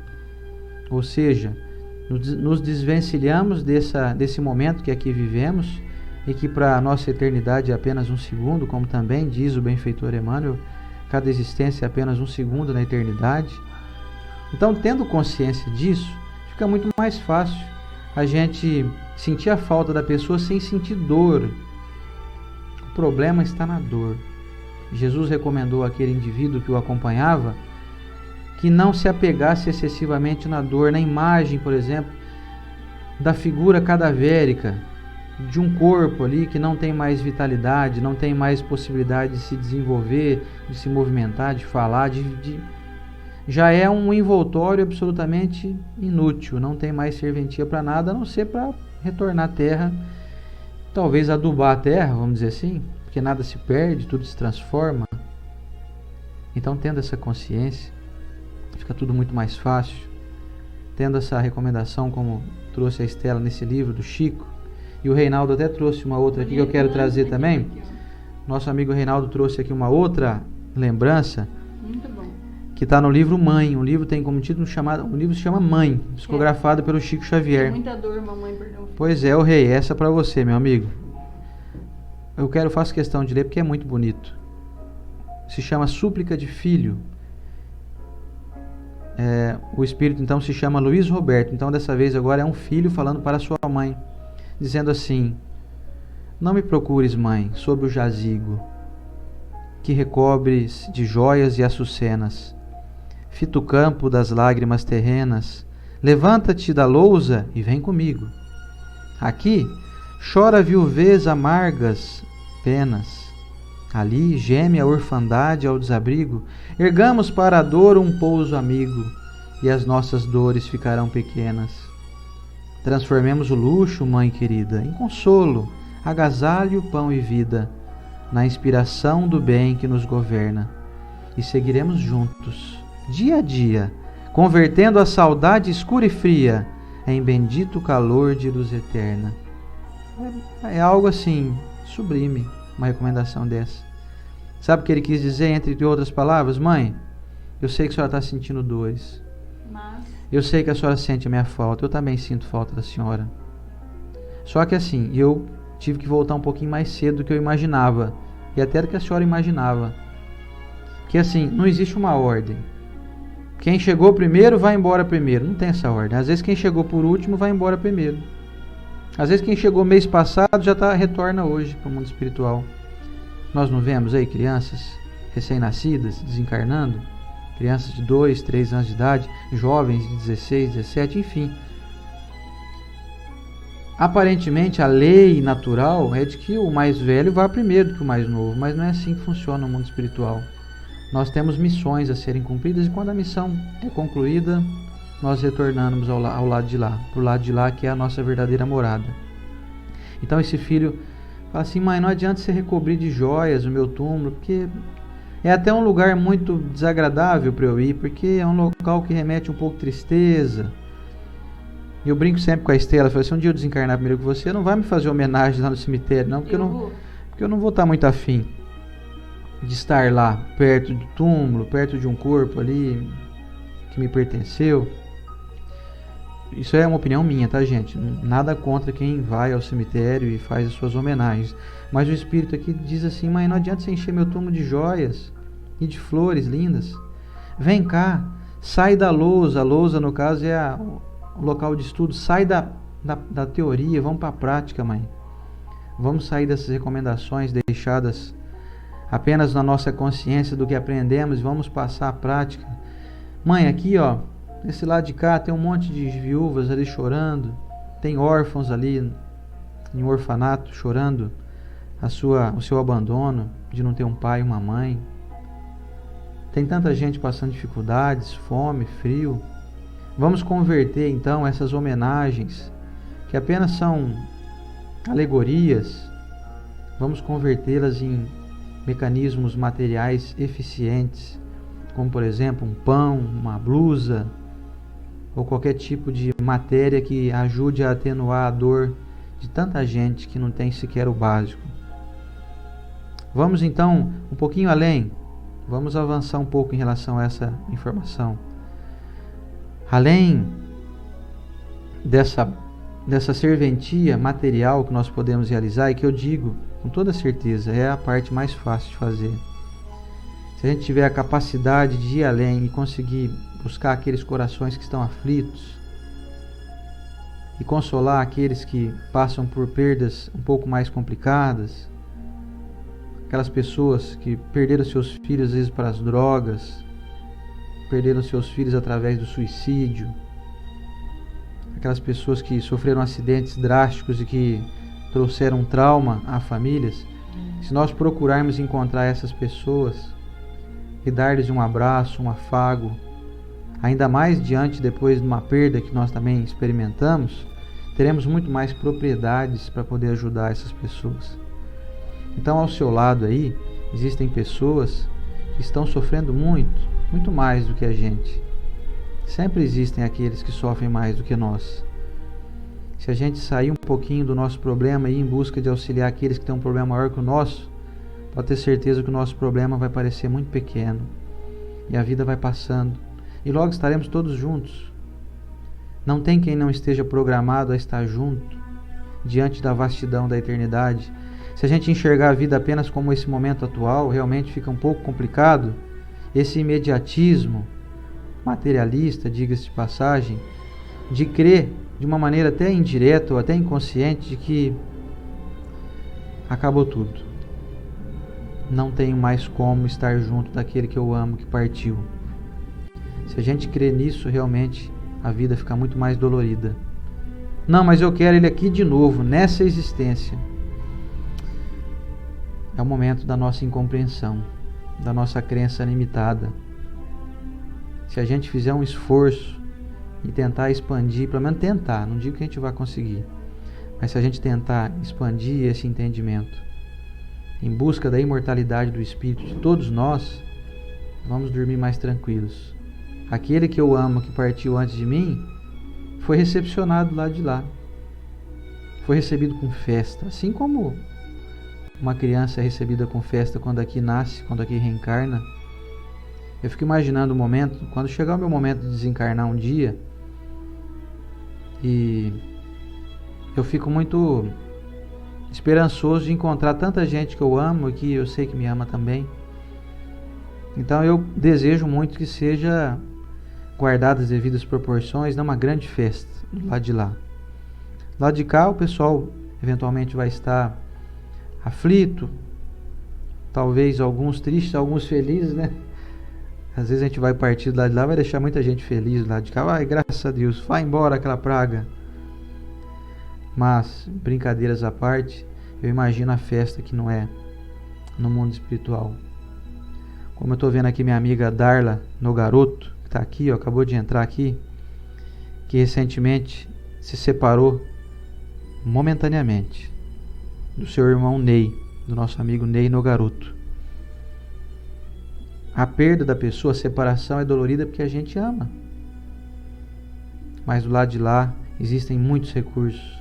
Ou seja, nos desvencilhamos desse momento que aqui vivemos e que para a nossa eternidade é apenas um segundo, como também diz o benfeitor Emmanuel, cada existência é apenas um segundo na eternidade. Então, tendo consciência disso, fica muito mais fácil a gente sentir a falta da pessoa sem sentir dor. O problema está na dor. Jesus recomendou àquele indivíduo que o acompanhava que não se apegasse excessivamente na dor, na imagem, por exemplo, da figura cadavérica de um corpo ali que não tem mais vitalidade, não tem mais possibilidade de se desenvolver, de se movimentar, de falar, já é um envoltório absolutamente inútil, não tem mais serventia para nada, a não ser para retornar à terra, talvez adubar a terra, vamos dizer assim, porque nada se perde, tudo se transforma. Então, tendo essa consciência, fica tudo muito mais fácil. Tendo essa recomendação, como trouxe a Estela nesse livro do Chico, e o Reinaldo até trouxe uma outra aqui que eu quero trazer também. Nosso amigo Reinaldo trouxe aqui uma outra lembrança, muito bom, que está no livro Mãe. O livro tem como título chamado, o livro se chama Mãe, psicografado pelo Chico Xavier. Muita dor, mamãe perdeu. Pois é, o rei, essa para você, meu amigo. Faço questão de ler porque é muito bonito. Se chama Súplica de Filho. O espírito então se chama Luiz Roberto. Então dessa vez agora é um filho falando para sua mãe, dizendo assim: não me procures, mãe, sob o jazigo que recobres de joias e açucenas. Fita o campo das lágrimas terrenas, levanta-te da lousa e vem comigo. Aqui chora a viuvez amargas penas, ali geme a orfandade ao desabrigo. Ergamos para a dor um pouso amigo, e as nossas dores ficarão pequenas. Transformemos o luxo, mãe querida, em consolo, agasalho, pão e vida, na inspiração do bem que nos governa. E seguiremos juntos, dia a dia, convertendo a saudade escura e fria em bendito calor de luz eterna. É algo assim, sublime, uma recomendação dessa. Sabe o que ele quis dizer, entre outras palavras? Mãe, eu sei que a senhora está sentindo dores. Eu sei que a senhora sente a minha falta. Eu também sinto falta da senhora. Só que assim, eu tive que voltar um pouquinho mais cedo do que eu imaginava. E até do que a senhora imaginava. Que assim, não existe uma ordem. Quem chegou primeiro vai embora primeiro. Não tem essa ordem. Às vezes quem chegou por último vai embora primeiro. Às vezes quem chegou mês passado já retorna hoje para o mundo espiritual. Nós não vemos aí crianças recém-nascidas desencarnando? Crianças de 2, 3 anos de idade, jovens de 16, 17, enfim. Aparentemente a lei natural é de que o mais velho vá primeiro do que o mais novo, mas não é assim que funciona no mundo espiritual. Nós temos missões a serem cumpridas e quando a missão é concluída, nós retornamos ao lado de lá, para o lado de lá que é a nossa verdadeira morada. Então esse filho fala assim: mãe, não adianta você recobrir de joias o meu túmulo, porque é até um lugar muito desagradável para eu ir, porque é um local que remete um pouco de tristeza. E eu brinco sempre com a Estela, falo assim: um dia eu desencarnar primeiro que você, não vai me fazer homenagem lá no cemitério, não, porque eu não vou estar muito afim de estar lá, perto do túmulo, perto de um corpo ali que me pertenceu. Isso é uma opinião minha, tá, gente? Nada contra quem vai ao cemitério e faz as suas homenagens. Mas o espírito aqui diz assim: mãe, não adianta você encher meu túmulo de joias e de flores lindas. Vem cá, sai da lousa. A lousa, no caso, é o local de estudo. Sai da teoria, vamos para a prática, mãe. Vamos sair dessas recomendações deixadas apenas na nossa consciência do que aprendemos e vamos passar à prática. Mãe, aqui, ó, desse lado de cá tem um monte de viúvas ali chorando, tem órfãos ali em um orfanato chorando o seu abandono de não ter um pai e uma mãe. Tem tanta gente passando dificuldades, fome, frio. Vamos converter então essas homenagens, que apenas são alegorias, vamos convertê-las em mecanismos materiais eficientes, como por exemplo um pão, uma blusa, ou qualquer tipo de matéria que ajude a atenuar a dor de tanta gente que não tem sequer o básico. Vamos então um pouquinho além, vamos avançar um pouco em relação a essa informação. Além dessa serventia material que nós podemos realizar, e que eu digo com toda certeza é a parte mais fácil de fazer. Se a gente tiver a capacidade de ir além e conseguir buscar aqueles corações que estão aflitos e consolar aqueles que passam por perdas um pouco mais complicadas, aquelas pessoas que perderam seus filhos às vezes para as drogas, perderam seus filhos através do suicídio, aquelas pessoas que sofreram acidentes drásticos e que trouxeram trauma a famílias, se nós procurarmos encontrar essas pessoas e dar-lhes um abraço, um afago, ainda mais depois de uma perda que nós também experimentamos, teremos muito mais propriedades para poder ajudar essas pessoas. Então, ao seu lado aí, existem pessoas que estão sofrendo muito mais do que a gente. Sempre existem aqueles que sofrem mais do que nós. Se a gente sair um pouquinho do nosso problema e ir em busca de auxiliar aqueles que têm um problema maior que o nosso, pode ter certeza que o nosso problema vai parecer muito pequeno. E a vida vai passando. E logo estaremos todos juntos. Não tem quem não esteja programado a estar junto, diante da vastidão da eternidade. Se a gente enxergar a vida apenas como esse momento atual, realmente fica um pouco complicado. Esse imediatismo materialista, diga-se de passagem, de crer de uma maneira até indireta ou até inconsciente de que acabou tudo. Não tenho mais como estar junto daquele que eu amo, que partiu. Se a gente crê nisso, realmente a vida fica muito mais dolorida. Não, mas eu quero ele aqui de novo, nessa existência. É o momento da nossa incompreensão, da nossa crença limitada. Se a gente fizer um esforço e tentar expandir, pelo menos tentar, não digo que a gente vai conseguir, mas se a gente tentar expandir esse entendimento em busca da imortalidade do Espírito de todos nós, vamos dormir mais tranquilos. Aquele que eu amo, que partiu antes de mim, foi recepcionado lá de lá. Foi recebido com festa, assim como uma criança é recebida com festa quando aqui nasce, quando aqui reencarna. Eu fico imaginando o momento, quando chegar o meu momento de desencarnar um dia, e eu fico muito esperançoso de encontrar tanta gente que eu amo e que eu sei que me ama também. Então eu desejo muito que seja guardadas as devidas proporções, não uma grande festa do lado de lá. Do lado de cá o pessoal eventualmente vai estar aflito, talvez alguns tristes, alguns felizes, né? Às vezes a gente vai partir do lado de lá, vai deixar muita gente feliz do lado de cá. Vai, graças a Deus, vai embora aquela praga. Mas, brincadeiras à parte, eu imagino a festa que não é no mundo espiritual. Como eu estou vendo aqui minha amiga Darla Nogaroto, que está aqui, ó, acabou de entrar aqui, que recentemente se separou momentaneamente do seu irmão Ney, do nosso amigo Ney Nogaroto. A perda da pessoa, a separação é dolorida porque a gente ama. Mas do lado de lá existem muitos recursos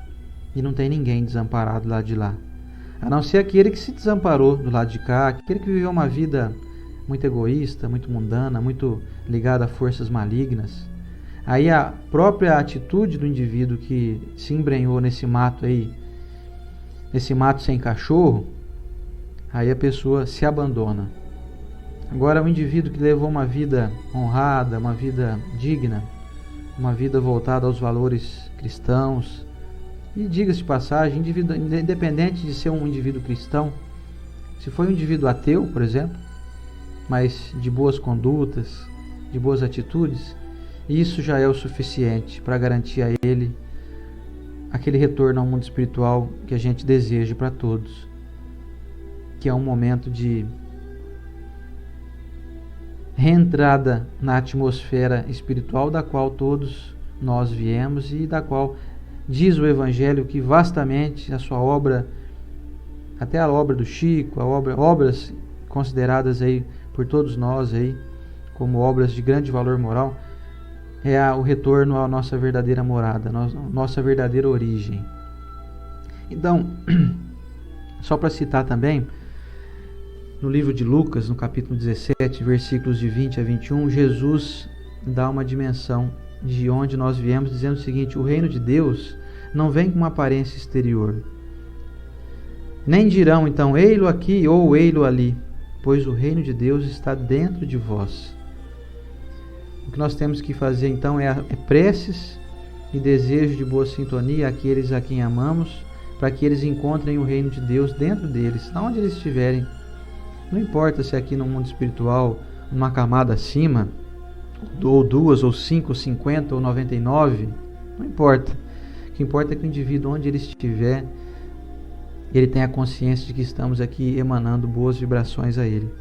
e não tem ninguém desamparado do lado de lá. A não ser aquele que se desamparou do lado de cá, aquele que viveu uma vida muito egoísta, muito mundana, muito ligada a forças malignas. Aí a própria atitude do indivíduo que se embrenhou nesse mato aí, nesse mato sem cachorro, aí a pessoa se abandona. Agora, o indivíduo que levou uma vida honrada, uma vida digna, uma vida voltada aos valores cristãos, e diga-se de passagem, independente de ser um indivíduo cristão, se foi um indivíduo ateu, por exemplo, mas de boas condutas, de boas atitudes, isso já é o suficiente para garantir a ele aquele retorno ao mundo espiritual que a gente deseja para todos, que é um momento de reentrada na atmosfera espiritual da qual todos nós viemos e da qual diz o Evangelho que vastamente a sua obra, até a obra do Chico, obras consideradas aí por todos nós aí como obras de grande valor moral, é o retorno à nossa verdadeira morada, nossa verdadeira origem. Então, só para citar também, no livro de Lucas, no capítulo 17, versículos de 20 a 21, Jesus dá uma dimensão de onde nós viemos, dizendo o seguinte: o reino de Deus não vem com uma aparência exterior. Nem dirão então, ei-lo aqui ou ei-lo ali, pois o reino de Deus está dentro de vós. O que nós temos que fazer então é preces e desejo de boa sintonia àqueles a quem amamos, para que eles encontrem o reino de Deus dentro deles, onde eles estiverem. Não importa se é aqui no mundo espiritual, numa camada acima, ou 2, ou 5, ou 50, ou 99, Não importa. O que importa é que o indivíduo, onde ele estiver, ele tenha a consciência de que estamos aqui emanando boas vibrações a ele.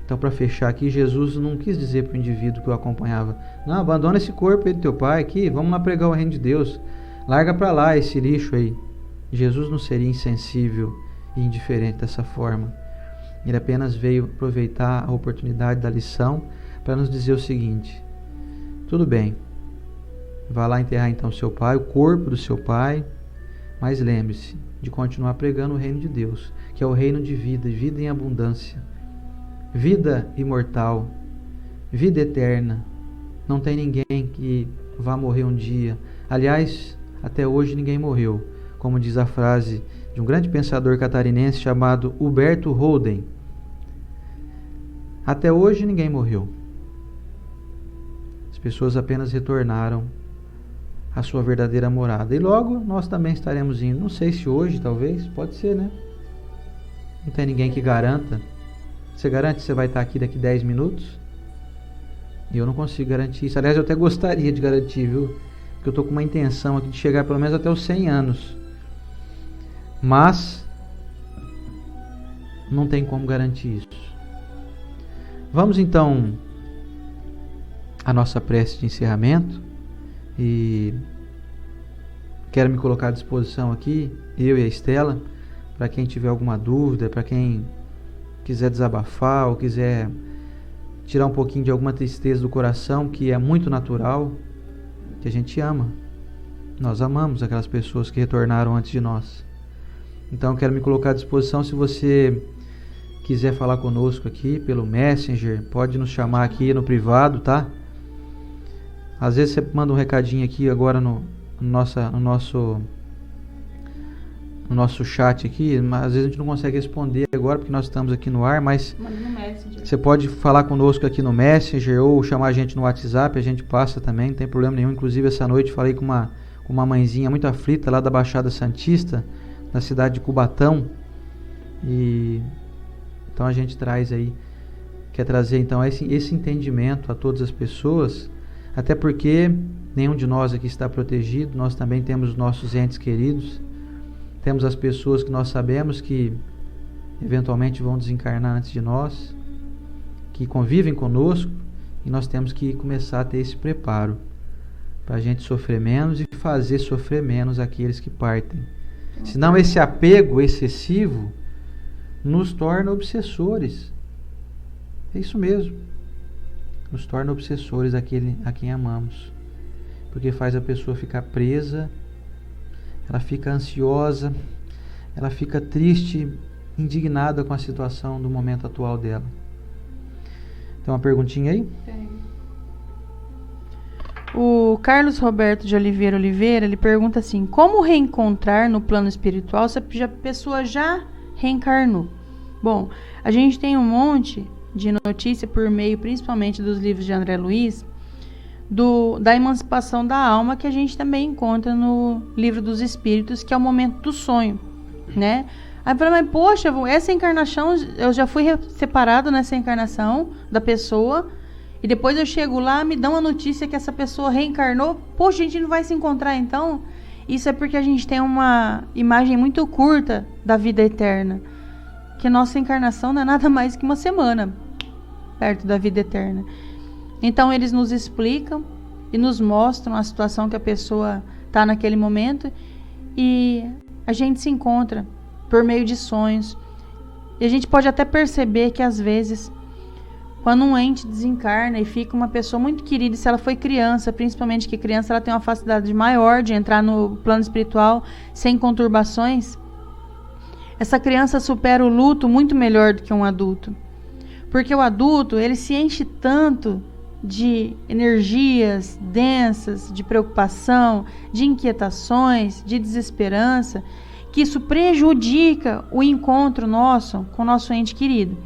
Então, para fechar aqui, Jesus não quis dizer para o indivíduo que o acompanhava: não, abandona esse corpo aí do teu pai aqui, vamos lá pregar o reino de Deus. Larga para lá esse lixo aí. Jesus não seria insensível e indiferente dessa forma. Ele apenas veio aproveitar a oportunidade da lição para nos dizer o seguinte: tudo bem, vá lá enterrar então seu pai, o corpo do seu pai, mas lembre-se de continuar pregando o reino de Deus, que é o reino de vida, vida em abundância, vida imortal, vida eterna. Não tem ninguém que vá morrer um dia. Aliás, até hoje ninguém morreu, como diz a frase de um grande pensador catarinense chamado Huberto Holden. Até hoje ninguém morreu. As pessoas apenas retornaram à sua verdadeira morada. E logo nós também estaremos indo. Não sei se hoje, talvez, pode ser, né? Não tem ninguém que garanta. Você garante que você vai estar aqui daqui 10 minutos? Eu não consigo garantir isso. Aliás, eu até gostaria de garantir, viu? Porque eu estou com uma intenção aqui de chegar pelo menos até os 100 anos. Mas não tem como garantir isso. Vamos então à nossa prece de encerramento. E quero me colocar à disposição aqui, eu e a Estela, para quem tiver alguma dúvida, para quem quiser desabafar ou quiser tirar um pouquinho de alguma tristeza do coração, que é muito natural, que a gente ama. Nós amamos aquelas pessoas que retornaram antes de nós. Então eu quero me colocar à disposição. Se você quiser falar conosco aqui pelo Messenger, pode nos chamar aqui no privado, tá? Às vezes você manda um recadinho aqui agora no nosso chat aqui, mas às vezes a gente não consegue responder agora porque nós estamos aqui no ar, mas Manda no Messenger. Você pode falar conosco aqui no Messenger ou chamar a gente no WhatsApp, a gente passa também, não tem problema nenhum. Inclusive essa noite falei com uma mãezinha muito aflita lá da Baixada Santista, na cidade de Cubatão, e então a gente quer trazer então esse entendimento a todas as pessoas, até porque nenhum de nós aqui está protegido. Nós também temos os nossos entes queridos, temos as pessoas que nós sabemos que eventualmente vão desencarnar antes de nós, que convivem conosco, e nós temos que começar a ter esse preparo para a gente sofrer menos e fazer sofrer menos aqueles que partem. Senão esse apego excessivo nos torna obsessores. É isso mesmo. Nos torna obsessores a quem amamos. Porque faz a pessoa ficar presa, ela fica ansiosa, ela fica triste, indignada com a situação do momento atual dela. Tem uma perguntinha aí? Tem. O Carlos Roberto de Oliveira, ele pergunta assim: como reencontrar no plano espiritual se a pessoa já reencarnou? Bom, a gente tem um monte de notícia por meio principalmente dos livros de André Luiz, da emancipação da alma, que a gente também encontra no Livro dos Espíritos, que é o momento do sonho, né? Aí eu falei, mas poxa, essa encarnação, eu já fui separado nessa encarnação da pessoa, e depois eu chego lá, me dão a notícia que essa pessoa reencarnou. Poxa, a gente não vai se encontrar então? Isso é porque a gente tem uma imagem muito curta da vida eterna, que nossa encarnação não é nada mais que uma semana perto da vida eterna. Então eles nos explicam e nos mostram a situação que a pessoa está naquele momento, e a gente se encontra por meio de sonhos. E a gente pode até perceber que às vezes, quando um ente desencarna e fica uma pessoa muito querida, e se ela foi criança, principalmente que criança ela tem uma facilidade maior de entrar no plano espiritual sem conturbações, essa criança supera o luto muito melhor do que um adulto. Porque o adulto, ele se enche tanto de energias densas, de preocupação, de inquietações, de desesperança, que isso prejudica o encontro nosso com o nosso ente querido.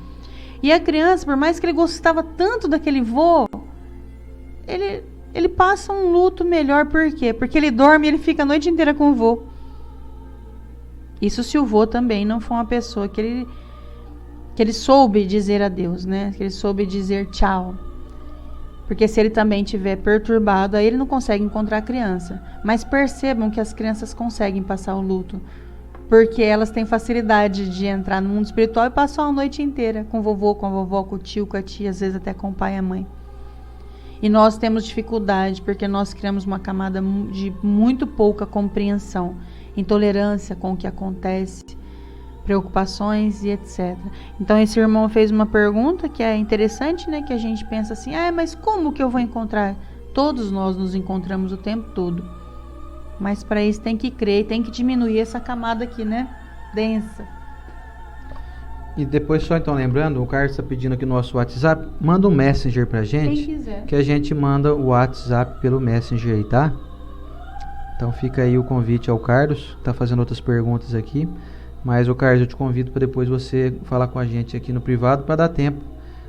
E a criança, por mais que ele gostava tanto daquele vô, ele passa um luto melhor. Por quê? Porque ele dorme e ele fica a noite inteira com o vô. Isso se o vô também não for uma pessoa que ele soube dizer adeus, né? Que ele soube dizer tchau. Porque se ele também estiver perturbado, aí ele não consegue encontrar a criança. Mas percebam que as crianças conseguem passar o luto. Porque elas têm facilidade de entrar no mundo espiritual e passar a noite inteira com o vovô, com a vovó, com o tio, com a tia, às vezes até com o pai e a mãe. E nós temos dificuldade porque nós criamos uma camada de muito pouca compreensão, intolerância com o que acontece, preocupações e etc. Então esse irmão fez uma pergunta que é interessante, né? Que a gente pensa assim, mas como que eu vou encontrar? Todos nós nos encontramos o tempo todo. Mas para isso tem que crer, tem que diminuir essa camada aqui, né? Densa. E depois só então lembrando, o Carlos está pedindo aqui no nosso WhatsApp, manda um Messenger pra gente. Quem quiser. Que a gente manda o WhatsApp pelo Messenger aí, tá? Então fica aí o convite ao Carlos, que tá fazendo outras perguntas aqui. Mas, o Carlos, eu te convido para depois você falar com a gente aqui no privado para dar tempo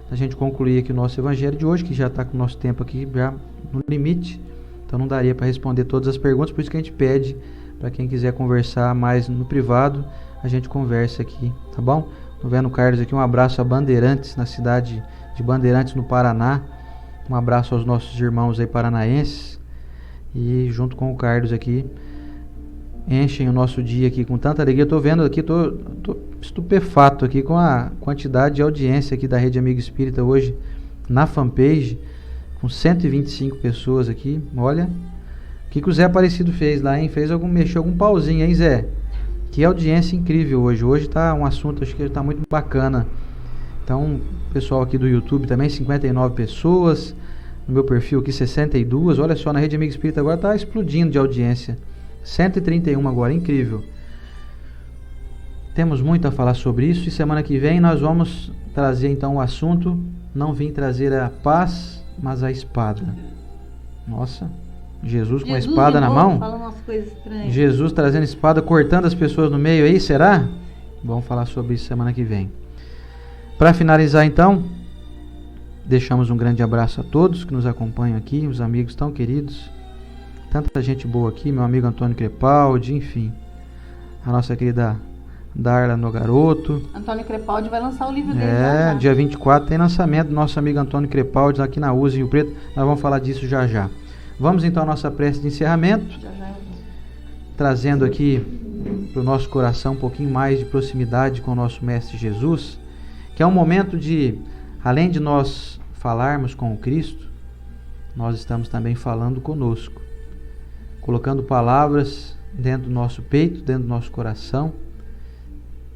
da gente concluir aqui o nosso evangelho de hoje, que já está com o nosso tempo aqui já no limite. Então não daria para responder todas as perguntas, por isso que a gente pede para quem quiser conversar mais no privado, a gente conversa aqui, tá bom? Tô vendo o Carlos aqui, um abraço a Bandeirantes, na cidade de Bandeirantes, no Paraná. Um abraço aos nossos irmãos aí paranaenses. E junto com o Carlos aqui, enchem o nosso dia aqui com tanta alegria. Eu tô vendo aqui, tô estupefato aqui com a quantidade de audiência aqui da Rede Amigo Espírita hoje na fanpage, com 125 pessoas aqui. Olha, o que o Zé Aparecido fez lá, hein? Mexeu algum pauzinho, hein, Zé? Que audiência incrível hoje. Hoje tá um assunto, acho que tá muito bacana. Então, pessoal aqui do YouTube também, 59 pessoas. No meu perfil aqui, 62. Olha só, na Rede Amigo Espírita agora tá explodindo de audiência. 131 agora, incrível. Temos muito a falar sobre isso e semana que vem nós vamos trazer então o assunto. Não vim trazer a paz, mas a espada. Nossa, Jesus com a espada na mão? Fala umas coisas estranhas. Jesus trazendo espada, cortando as pessoas no meio aí, será? Vamos falar sobre isso semana que vem. Para finalizar então, deixamos um grande abraço a todos que nos acompanham aqui, os amigos tão queridos. Tanta gente boa aqui, meu amigo Antônio Crepaldi, enfim. A nossa querida Darla Nogaroto. Antônio Crepaldi vai lançar o livro dele. Dia 24 tem lançamento do nosso amigo Antônio Crepaldi aqui na USE Rio Preto. Nós vamos falar disso já já. Vamos então à nossa prece de encerramento. Já já. Trazendo aqui para o nosso coração um pouquinho mais de proximidade com o nosso Mestre Jesus. Que é um momento de, além de nós falarmos com o Cristo, nós estamos também falando conosco. Colocando palavras dentro do nosso peito, dentro do nosso coração,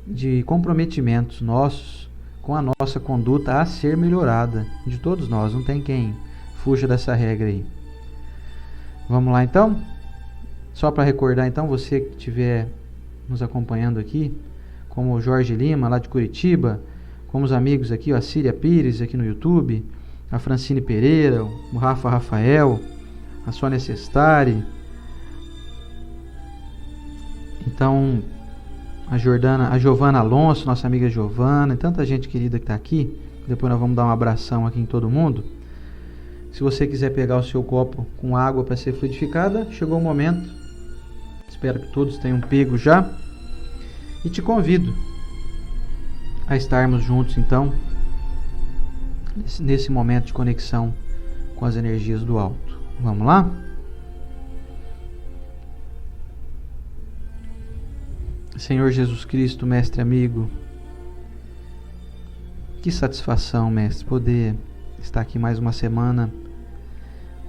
de comprometimentos nossos com a nossa conduta a ser melhorada, de todos nós, não tem quem fuja dessa regra aí. Vamos lá então? Só para recordar então, você que estiver nos acompanhando aqui, como o Jorge Lima, lá de Curitiba, como os amigos aqui, a Síria Pires aqui no YouTube, a Francine Pereira, o Rafa Rafael, a Sônia Sestari, então a Giovana Alonso, nossa amiga Giovana, e tanta gente querida que está aqui. Depois nós vamos dar um abração aqui em todo mundo. Se você quiser pegar o seu copo com água para ser fluidificada, chegou o momento. Espero que todos tenham pego já. E te convido a estarmos juntos então, nesse momento de conexão com as energias do alto. Vamos lá? Senhor Jesus Cristo, Mestre amigo, que satisfação, Mestre, poder estar aqui mais uma semana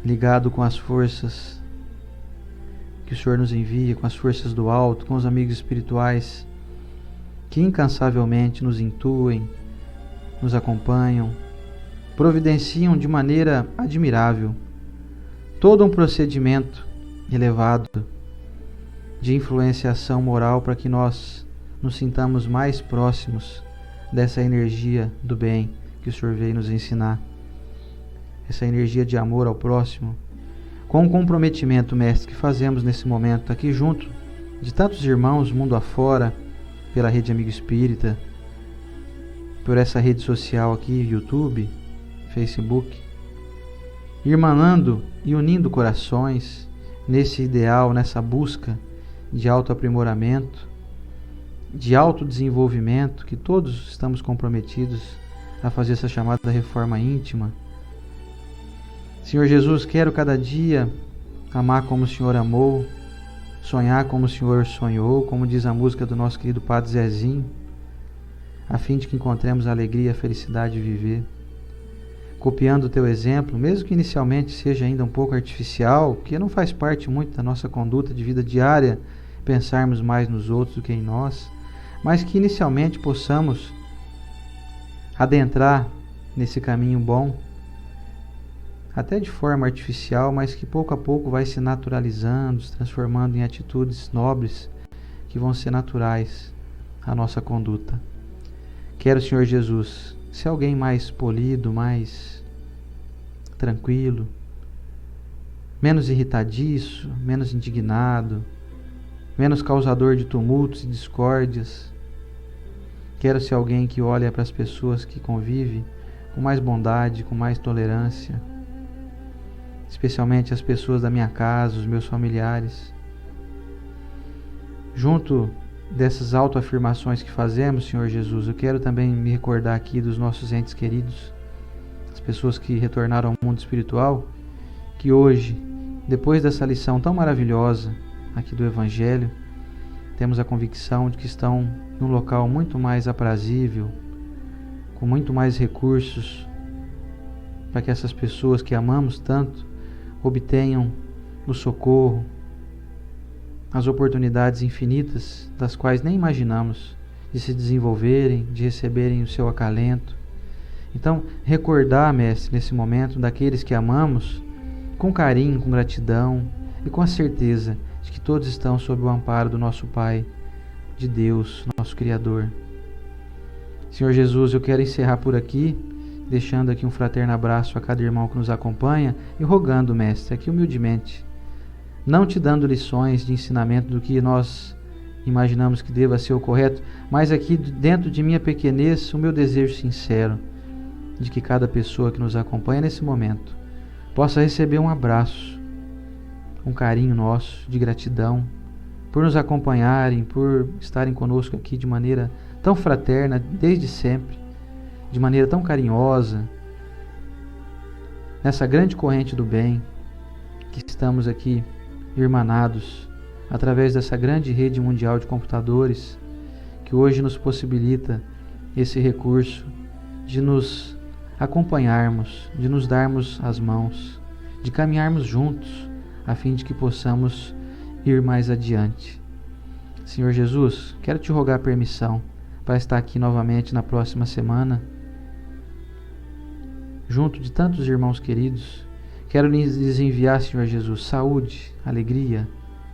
ligado com as forças que o Senhor nos envia, com as forças do alto, com os amigos espirituais que incansavelmente nos intuem, nos acompanham, providenciam de maneira admirável todo um procedimento elevado de influenciação moral para que nós nos sintamos mais próximos dessa energia do bem que o Senhor veio nos ensinar. Essa energia de amor ao próximo, com o comprometimento, Mestre, que fazemos nesse momento aqui junto de tantos irmãos mundo afora, pela Rede Amigo Espírita, por essa rede social aqui, YouTube, Facebook, irmanando e unindo corações nesse ideal, nessa busca de autoaprimoramento, de autodesenvolvimento, que todos estamos comprometidos a fazer essa chamada reforma íntima. Senhor Jesus, quero cada dia amar como o Senhor amou, sonhar como o Senhor sonhou, como diz a música do nosso querido Padre Zezinho, a fim de que encontremos a alegria e a felicidade de viver. Copiando o teu exemplo, mesmo que inicialmente seja ainda um pouco artificial, que não faz parte muito da nossa conduta de vida diária, pensarmos mais nos outros do que em nós, mas que inicialmente possamos adentrar nesse caminho bom, até de forma artificial, mas que pouco a pouco vai se naturalizando, se transformando em atitudes nobres que vão ser naturais à nossa conduta. Quero, Senhor Jesus, ser alguém mais polido, mais tranquilo, menos irritadiço, menos indignado, menos causador de tumultos e discórdias. Quero ser alguém que olha para as pessoas que convive com mais bondade, com mais tolerância, especialmente as pessoas da minha casa, os meus familiares. Junto dessas autoafirmações que fazemos, Senhor Jesus, eu quero também me recordar aqui dos nossos entes queridos, as pessoas que retornaram ao mundo espiritual, que hoje, depois dessa lição tão maravilhosa aqui do Evangelho, temos a convicção de que estão num local muito mais aprazível, com muito mais recursos, para que essas pessoas que amamos tanto obtenham o socorro, as oportunidades infinitas das quais nem imaginamos, de se desenvolverem, de receberem o seu acalento. Então, recordar, Mestre, nesse momento, daqueles que amamos, com carinho, com gratidão e com a certeza de que todos estão sob o amparo do nosso Pai, de Deus, nosso Criador. Senhor Jesus, eu quero encerrar por aqui, deixando aqui um fraterno abraço a cada irmão que nos acompanha e rogando, Mestre, aqui humildemente, não te dando lições de ensinamento do que nós imaginamos que deva ser o correto, mas aqui dentro de minha pequenez, o meu desejo sincero de que cada pessoa que nos acompanha nesse momento possa receber um abraço, um carinho nosso de gratidão por nos acompanharem, por estarem conosco aqui de maneira tão fraterna desde sempre, de maneira tão carinhosa, nessa grande corrente do bem, que estamos aqui irmanados através dessa grande rede mundial de computadores, que hoje nos possibilita esse recurso de nos acompanharmos, de nos darmos as mãos, de caminharmos juntos, a fim de que possamos ir mais adiante. Senhor Jesus, quero te rogar permissão para estar aqui novamente na próxima semana, junto de tantos irmãos queridos. Quero lhes enviar, Senhor Jesus, saúde, alegria,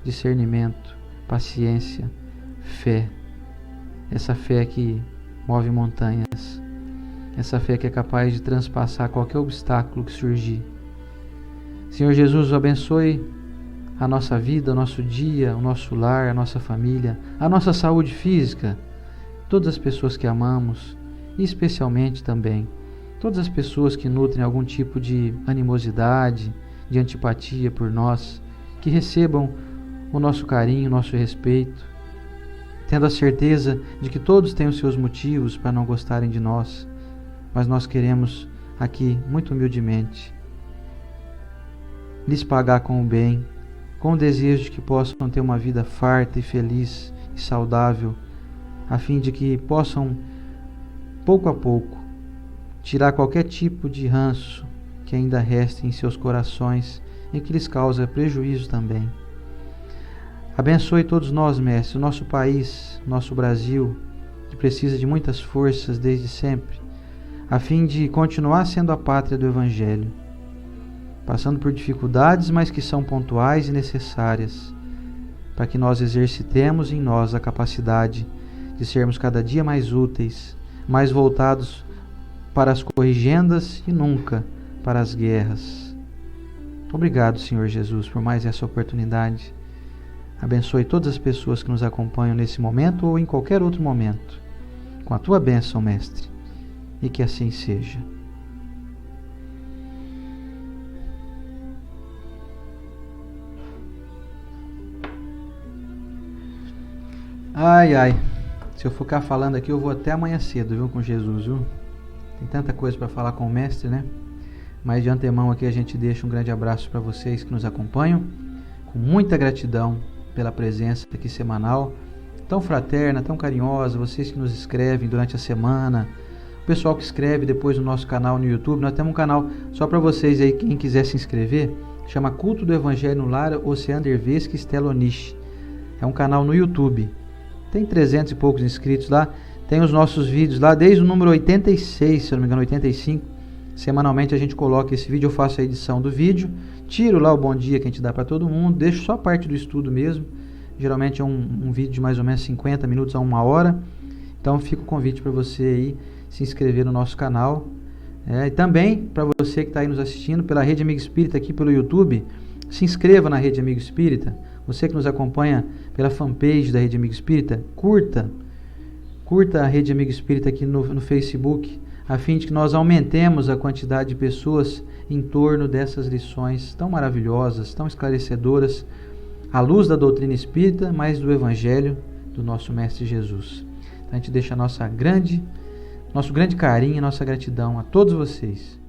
discernimento, paciência, fé. Essa fé que move montanhas. Essa fé que é capaz de transpassar qualquer obstáculo que surgir. Senhor Jesus, abençoe a nossa vida, o nosso dia, o nosso lar, a nossa família, a nossa saúde física, todas as pessoas que amamos e especialmente também todas as pessoas que nutrem algum tipo de animosidade, de antipatia por nós, que recebam o nosso carinho, o nosso respeito, tendo a certeza de que todos têm os seus motivos para não gostarem de nós, mas nós queremos aqui, muito humildemente, lhes pagar com o bem, com o desejo de que possam ter uma vida farta e feliz e saudável, a fim de que possam, pouco a pouco, tirar qualquer tipo de ranço que ainda reste em seus corações e que lhes causa prejuízo também. Abençoe todos nós, Mestre, o nosso país, nosso Brasil, que precisa de muitas forças desde sempre, a fim de continuar sendo a pátria do Evangelho, passando por dificuldades, mas que são pontuais e necessárias, para que nós exercitemos em nós a capacidade de sermos cada dia mais úteis, mais voltados para as corrigendas e nunca para as guerras. Obrigado, Senhor Jesus, por mais essa oportunidade. Abençoe todas as pessoas que nos acompanham nesse momento ou em qualquer outro momento, com a tua bênção, Mestre, e que assim seja. Ai, ai, se eu ficar falando aqui eu vou até amanhã cedo, viu, com Jesus, viu? Tem tanta coisa para falar com o Mestre, né? Mas de antemão aqui a gente deixa um grande abraço para vocês que nos acompanham, com muita gratidão pela presença aqui semanal, tão fraterna, tão carinhosa, vocês que nos escrevem durante a semana, o pessoal que escreve depois no nosso canal no YouTube. Nós temos um canal só para vocês aí, quem quiser se inscrever, chama Culto do Evangelho no Lar, Oceander Vesque Stelonish. É um canal no YouTube, tem 300 e poucos inscritos lá, tem os nossos vídeos lá, desde o número 86, se eu não me engano, 85, semanalmente a gente coloca esse vídeo, eu faço a edição do vídeo, tiro lá o bom dia que a gente dá para todo mundo, deixo só parte do estudo mesmo, geralmente é um vídeo de mais ou menos 50 minutos a 1 hora, então fica o convite para você aí se inscrever no nosso canal, e também para você que está aí nos assistindo pela Rede Amigo Espírita aqui pelo YouTube, se inscreva na Rede Amigo Espírita, você que nos acompanha pela fanpage da Rede Amigo Espírita, curta a Rede Amigo Espírita aqui no Facebook, a fim de que nós aumentemos a quantidade de pessoas em torno dessas lições tão maravilhosas, tão esclarecedoras, à luz da doutrina espírita, mas do Evangelho do nosso Mestre Jesus. Então a gente deixa nosso grande carinho e nossa gratidão a todos vocês.